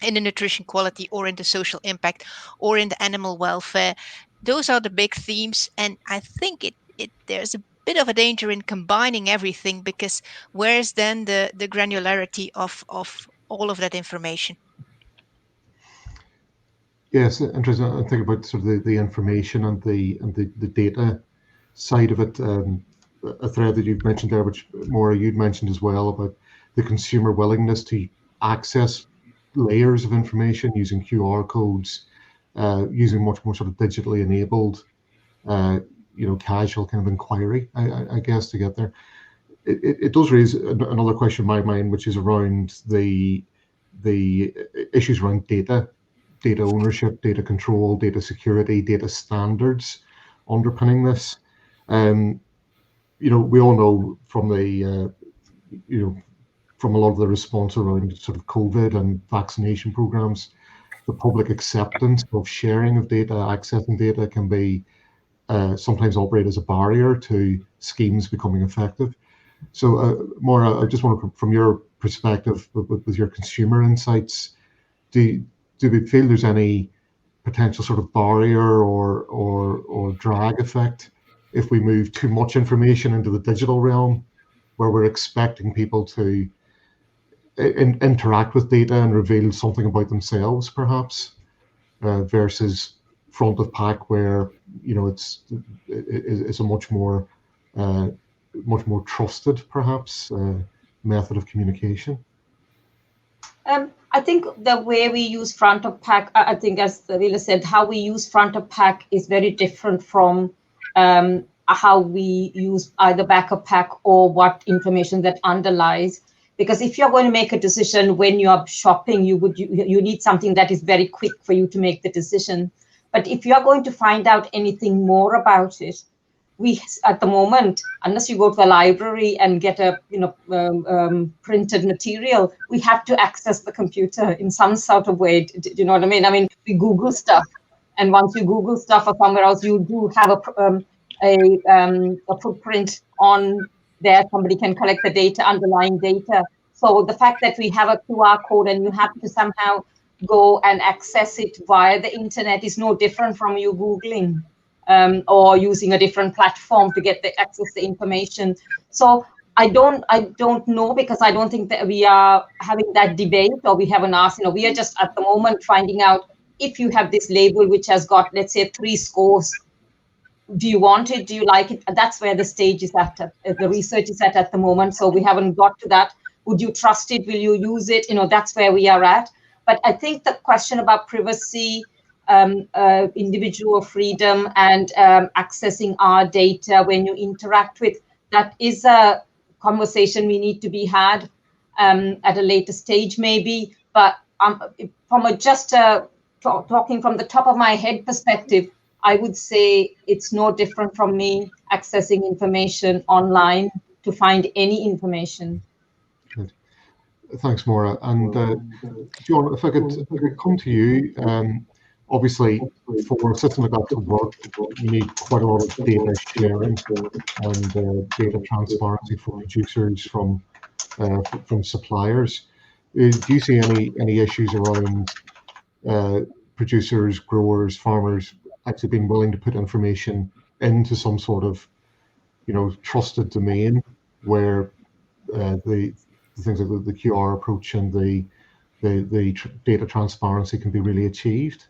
the nutrition quality, or in the social impact, or in the animal welfare. Those are the big themes, and I think there's a bit of a danger in combining everything, because where's then the granularity of all of that information? Yes, interesting. I think about sort of the information and the data side of it. A thread that you've mentioned there, which Maura, you'd mentioned as well, about the consumer willingness to access layers of information using QR codes, using much more sort of digitally enabled, casual kind of inquiry, I guess, to get there. It does raise another question in my mind, which is around the issues around data ownership, data control, data security, data standards underpinning this. We all know from from a lot of the response around sort of COVID and vaccination programs, the public acceptance of sharing of data, accessing data can be sometimes operate as a barrier to schemes becoming effective. So, Maura, I just want to, from your perspective, with your consumer insights, do we feel there's any potential sort of barrier or drag effect if we move too much information into the digital realm, where we're expecting people to interact with data and reveal something about themselves, perhaps, versus front of pack, where it's a much more trusted, perhaps, method of communication? I think the way we use front of pack, I think, as Rila said, how we use front of pack is very different from how we use either back of pack or what information that underlies. Because if you're going to make a decision when you're shopping, you need something that is very quick for you to make the decision. But if you're going to find out anything more about it, we, at the moment, unless you go to the library and get a printed material, we have to access the computer in some sort of way. Do you know what I mean? I mean, we Google stuff, and once you Google stuff or somewhere else, you do have a footprint on there. Somebody can collect the data, underlying data. So the fact that we have a QR code and you have to somehow go and access it via the internet is no different from you Googling. Or using a different platform to get the access the information. So I don't know, because I don't think that we are having that debate, or we haven't asked. We are just at the moment finding out if you have this label which has got, let's say, 3 scores. Do you want it? Do you like it? That's where the stage is at. The research is at the moment. So we haven't got to that. Would you trust it? Will you use it? That's where we are at. But I think the question about privacy, individual freedom, and accessing our data when you interact with, that is a conversation we need to be had at a later stage, maybe. But from talking from the top of my head perspective, I would say it's no different from me accessing information online to find any information. Good. Thanks, Maura. And John, if I could come to you. Obviously, for a system like that to work, you need quite a lot of data sharing and data transparency for producers from suppliers. Do you see any issues around producers, growers, farmers actually being willing to put information into some sort of trusted domain where the things like the QR approach and the data transparency can be really achieved?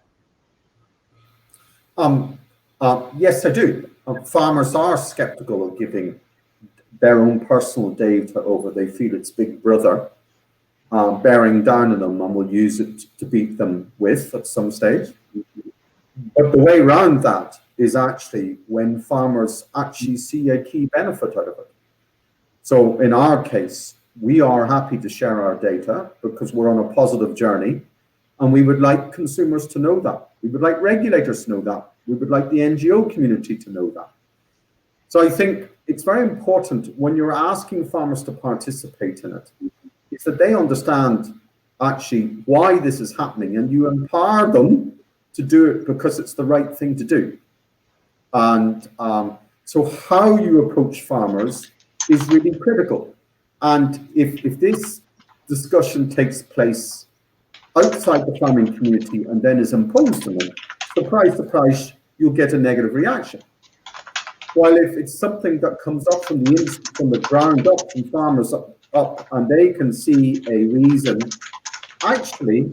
Yes, I do. Farmers are skeptical of giving their own personal data over. They feel it's big brother bearing down on them and will use it to beat them with at some stage. But the way around that is actually when farmers actually see a key benefit out of it. So in our case, we are happy to share our data because we're on a positive journey, and we would like consumers to know that. We would like regulators to know that. We would like the NGO community to know that. So I think it's very important when you're asking farmers to participate in it, is that they understand actually why this is happening, and you empower them to do it because it's the right thing to do. And so how you approach farmers is really critical. And if this discussion takes place outside the farming community and then is imposed on them, surprise, surprise, you'll get a negative reaction. While if it's something that comes up from the ground up, from farmers up, and they can see a reason, actually,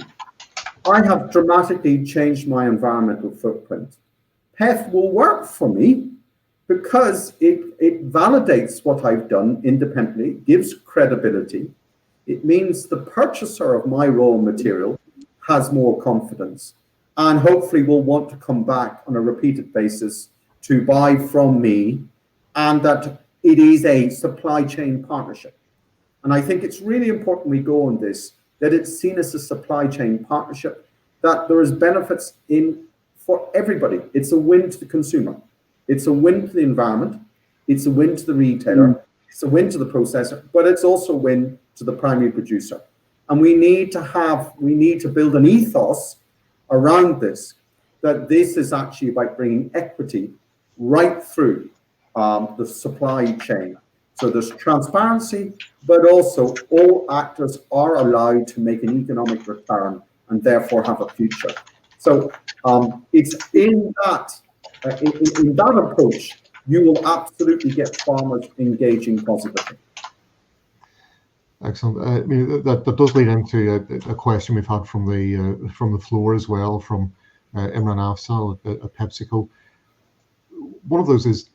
I have dramatically changed my environmental footprint. PEF will work for me because it validates what I've done independently, gives credibility. It means the purchaser of my raw material has more confidence and hopefully will want to come back on a repeated basis to buy from me, and that it is a supply chain partnership. And I think it's really important we go on this, that it's seen as a supply chain partnership, that there is benefits in for everybody. It's a win to the consumer. It's a win to the environment. It's a win to the retailer. It's a win to the processor, but it's also a win to the primary producer. And we need to build an ethos around this, that this is actually about bringing equity right through the supply chain. So there's transparency, but also all actors are allowed to make an economic return and therefore have a future. So it's in that approach, you will absolutely get farmers engaging positively. Excellent. I mean, that does lead into a question we've had from the floor as well, from Imran Afzal at PepsiCo. One of those is,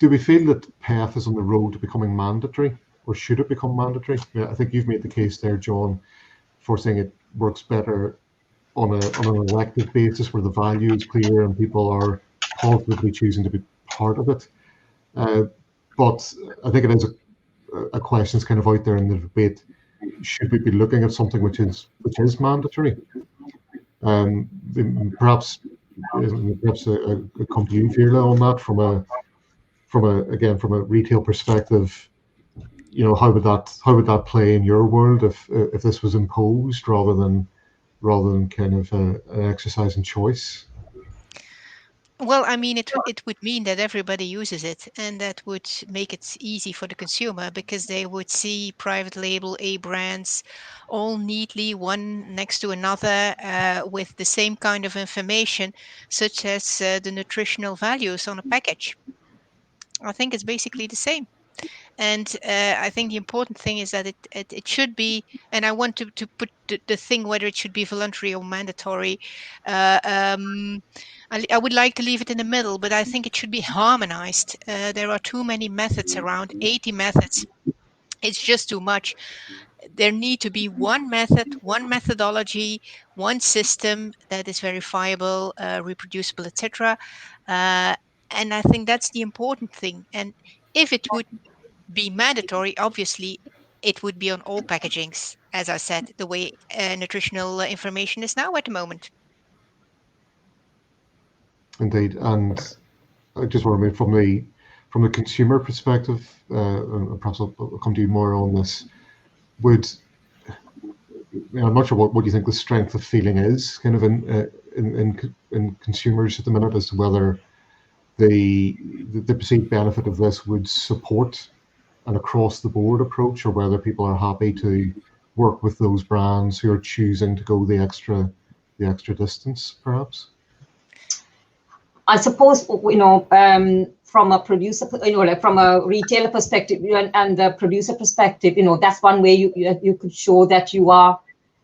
do we feel that PEF is on the road to becoming mandatory, or should it become mandatory? Yeah, I think you've made the case there, John, for saying it works better on an elective basis where the value is clear and people are positively choosing to be part of it. But I think it is a question that's kind of out there in the debate. Should we be looking at something which is mandatory? Perhaps a come to you, Firla, on that from a retail perspective. You know, how would that play in your world if this was imposed rather than kind of an exercise in choice? Well, I mean, it would mean that everybody uses it, and that would make it easy for the consumer because they would see private label A brands all neatly one next to another with the same kind of information, such as the nutritional values on a package. I think it's basically the same. And I think the important thing is that it should be, and I want to put the thing whether it should be voluntary or mandatory. I would like to leave it in the middle, but I think it should be harmonized. There are too many methods around, 80 methods. It's just too much. There need to be one method, one methodology, one system that is verifiable, reproducible, etc. And I think that's the important thing. And if it would be mandatory, obviously it would be on all packagings, as I said, the way nutritional information is now at the moment. Indeed, and I just want to move from the consumer perspective, and perhaps I'll come to you more on this. I'm not sure what you think the strength of feeling is, kind of in consumers at the minute, as to whether the perceived benefit of this would support an across the board approach, or whether people are happy to work with those brands who are choosing to go the extra distance, perhaps. I suppose, from a producer, like from a retailer perspective and the producer perspective, that's one way you could show that you are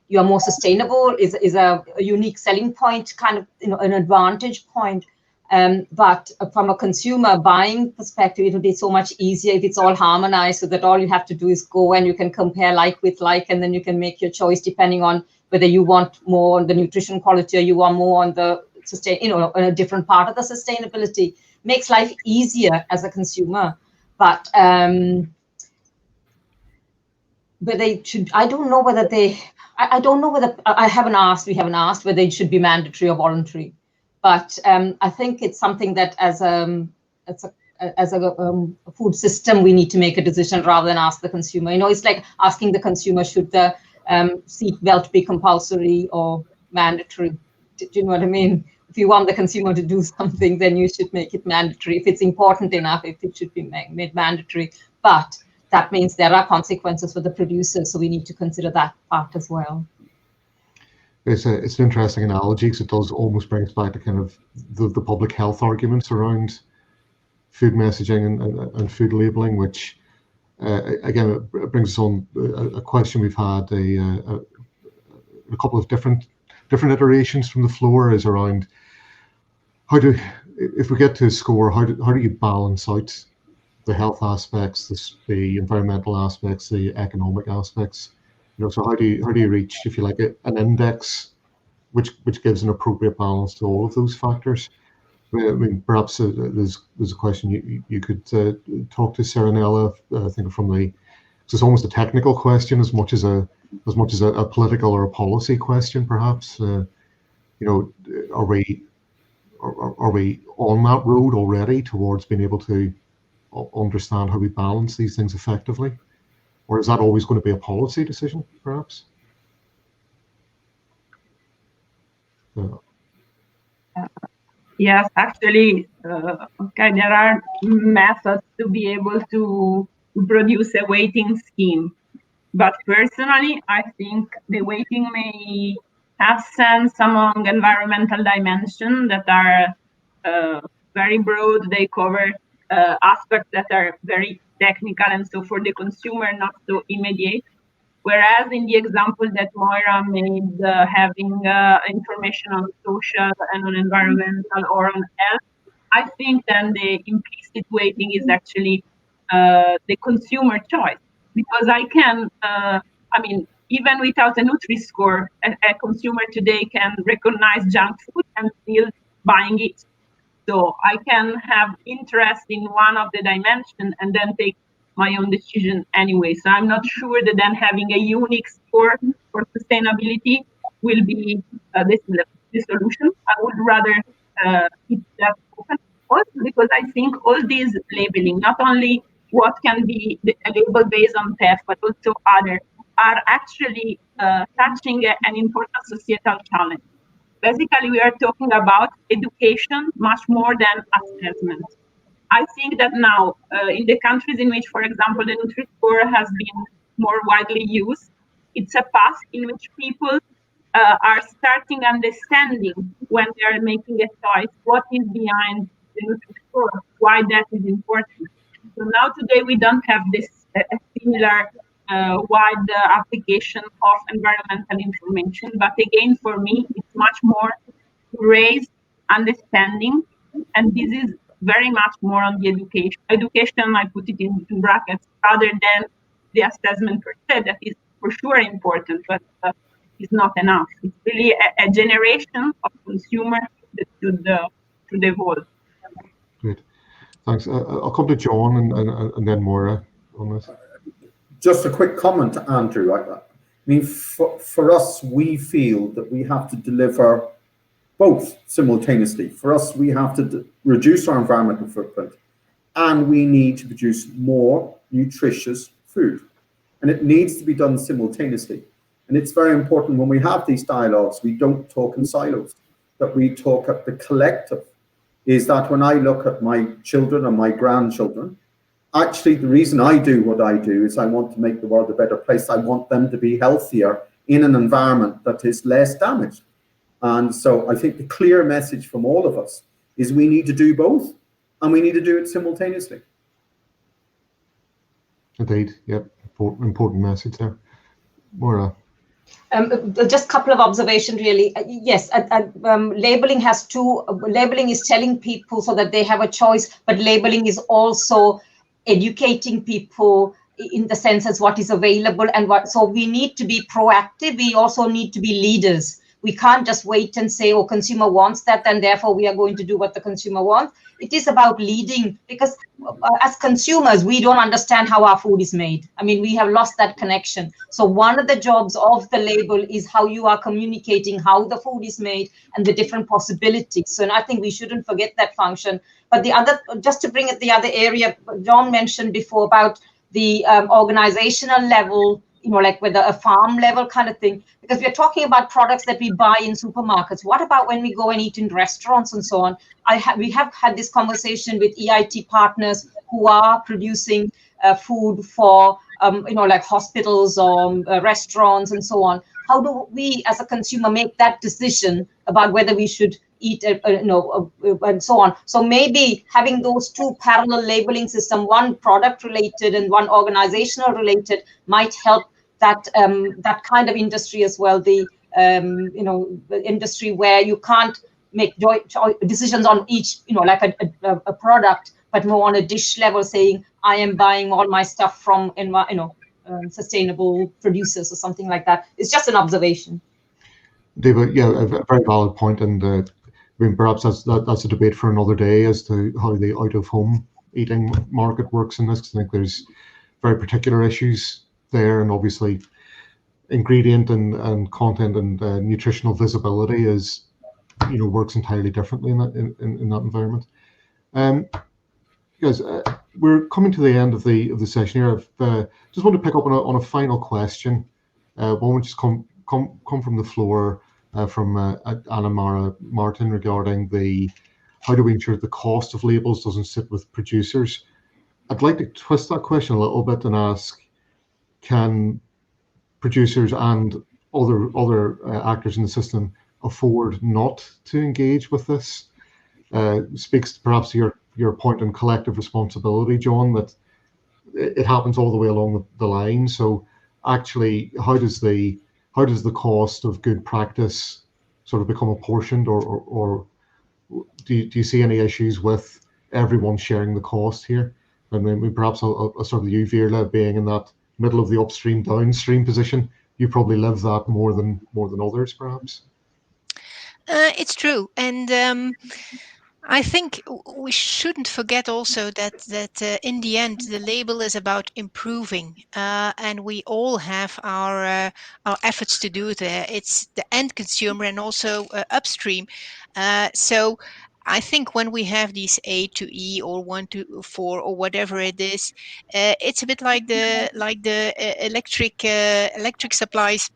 you are more sustainable is a unique selling point, kind of, you know, an advantage point. But from a consumer buying perspective, it will be so much easier if it's all harmonized, so that all you have to do is go and you can compare like with like, and then you can make your choice depending on whether you want more on the nutrition quality or you want more on the sustain, you know, on a different part of the sustainability. Makes life easier as a consumer. But they should, I don't know whether they, I don't know whether, we haven't asked whether it should be mandatory or voluntary. But I think it's something that as a food system, we need to make a decision rather than ask the consumer. You know, it's like asking the consumer, should the seat belt be compulsory or mandatory? Do you know what I mean? If you want the consumer to do something, then you should make it mandatory. If it's important enough, if it should be made mandatory. But that means there are consequences for the producers, so we need to consider that part as well. It's an interesting analogy, because it does almost bring us back to kind of the public health arguments around food messaging and food labeling, which again, it brings us on a question we've had a couple of different iterations from the floor, is around if we get to a score, how do you balance out the health aspects, the environmental aspects, the economic aspects? You know, so how do you reach, if you like, an index which gives an appropriate balance to all of those factors? I mean, perhaps there's a question you could talk to Serenella. I think so it's almost a technical question as much as a political or a policy question, perhaps. You know, are we on that road already towards being able to understand how we balance these things effectively, or is that always going to be a policy decision, perhaps? Yes, actually, okay, there are methods to be able to produce a weighting scheme. But personally, I think the weighting may have sense among environmental dimensions that are very broad. They cover aspects that are very technical, and so for the consumer, not so immediate. Whereas in the example that Moira made, having information on social and on environmental or on health, I think then the implicit weighting is actually the consumer choice. Because I can, I mean, even without a Nutri-Score, a consumer today can recognize junk food and still buying it. So I can have interest in one of the dimensions and then take my own decision anyway. So I'm not sure that then having a unique score for sustainability will be the solution. I would rather keep that open. Also because I think all these labeling, not only what can be a label based on PEF, but also other, are actually touching an important societal challenge. Basically, we are talking about education much more than assessment. I think that now, in the countries in which, for example, the Nutri-Score has been more widely used, it's a path in which people are starting understanding when they are making a choice what is behind the Nutri-Score, why that is important. So now today we don't have this similar wide application of environmental information, but again, for me, it's much more to raise understanding, and this is very much more on the education. Education, I put it in brackets, rather than the assessment per se, that is for sure important, but it's not enough. It's really a generation of consumers that should evolve. Great, thanks. I'll come to John and then Moira on this. Just a quick comment, Andrew. I mean, for us, we feel that we have to deliver both simultaneously. For us, we have to reduce our environmental footprint, and we need to produce more nutritious food. And it needs to be done simultaneously. And it's very important when we have these dialogues, we don't talk in silos, that we talk at the collective. Is that when I look at my children and my grandchildren, actually the reason I do what I do is I want to make the world a better place. I want them to be healthier in an environment that is less damaged. And so I think the clear message from all of us is we need to do both, and we need to do it simultaneously. Indeed, yep, important message there. Moira. Just a couple of observations, really. Yes, labeling has two. Labeling is telling people so that they have a choice, but labeling is also educating people in the sense as what is available and what. So we need to be proactive. We also need to be leaders. We can't just wait and say, oh, consumer wants that, and therefore we are going to do what the consumer wants. It is about leading, because as consumers, we don't understand how our food is made. I mean, we have lost that connection. So one of the jobs of the label is how you are communicating how the food is made and the different possibilities. So, and I think we shouldn't forget that function. But the other, just to bring it the other area, John mentioned before about the organizational level, you know, like whether a farm level kind of thing, because we're talking about products that we buy in supermarkets. What about when we go and eat in restaurants and so on? We have had this conversation with EIT partners who are producing food for, you know, like hospitals or restaurants and so on. How do we as a consumer make that decision about whether we should eat, you know, and so on? So maybe having those two parallel labeling system, one product related and one organizational related, might help that that kind of industry as well. The you know, the industry where you can't make decisions on each, you know, like a product, but more on a dish level, saying I am buying all my stuff from, you know, sustainable producers or something like that. It's just an observation. David, yeah, a very valid point, and I mean, perhaps that's a debate for another day as to how the out-of-home eating market works in this. 'Cause I think there's very particular issues there, and obviously ingredient and content and nutritional visibility is, you know, works entirely differently in that environment. Guys, we're coming to the end of the session here. I've just want to pick up on a final question. One which has come from the floor from Anna Mara Martin regarding how do we ensure the cost of labels doesn't sit with producers. I'd like to twist that question a little bit and ask, can producers and other actors in the system afford not to engage with this? Speaks perhaps to your point on collective responsibility, John, that it happens all the way along the line. So actually, how does the cost of good practice sort of become apportioned, or do you see any issues with everyone sharing the cost here? I mean, perhaps I'll sort of you, Veerle, being in that middle of the upstream downstream position, you probably live that more than others, perhaps. It's true, and I think we shouldn't forget also that in the end the label is about improving, and we all have our efforts to do there. It's the end consumer and also upstream. So I think when we have these A to E or 1 to 4 or whatever it is, it's a bit like the electric supplies,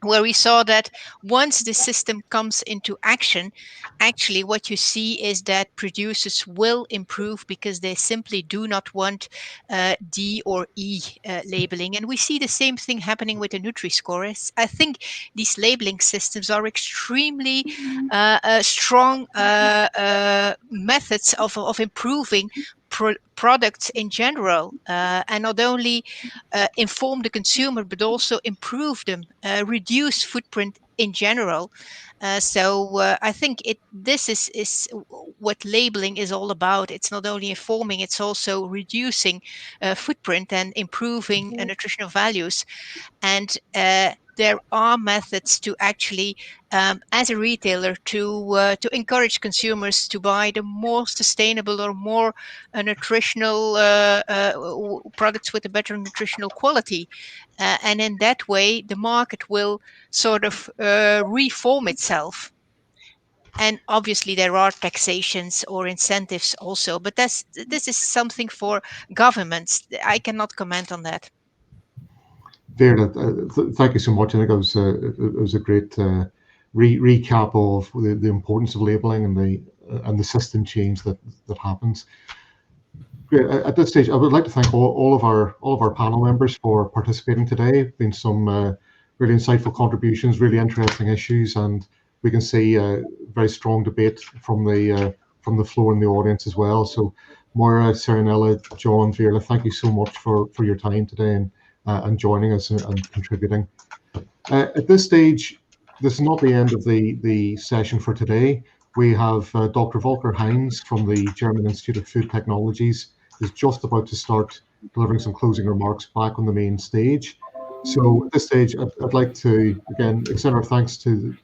where we saw that once the system comes into action, actually what you see is that producers will improve because they simply do not want D or E labeling. And we see the same thing happening with the Nutri-Score. I think these labeling systems are extremely strong methods of improving products in general, and not only inform the consumer but also improve them, reduce footprint in general. So I think this is what labeling is all about. It's not only informing, it's also reducing footprint and improving nutritional values. And there are methods to actually, as a retailer, to encourage consumers to buy the more sustainable or more nutritional products with a better nutritional quality. And in that way, the market will sort of reform itself. And obviously, there are taxations or incentives also, but this is something for governments. I cannot comment on that. Veerle, thank you so much. I think it was a great recap of the importance of labeling and the system change that happens. At this stage, I would like to thank all of our panel members for participating today. Been some really insightful contributions, really interesting issues, and we can see a very strong debate from the floor and the audience as well. So, Moira, Serenella, John, Veerle, thank you so much for your time today and joining us and contributing. At this stage, this is not the end of the session for today. We have Dr. Volker Heinz from the German Institute of Food Technologies is just about to start delivering some closing remarks back on the main stage. So at this stage, I'd like to, again, extend our thanks to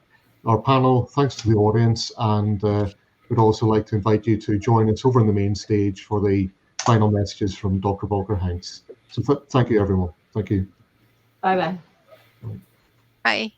our panel, thanks to the audience, and we'd also like to invite you to join us over on the main stage for the final messages from Dr. Volker Heinz. So thank you, everyone. Thank you. Bye-bye. Bye.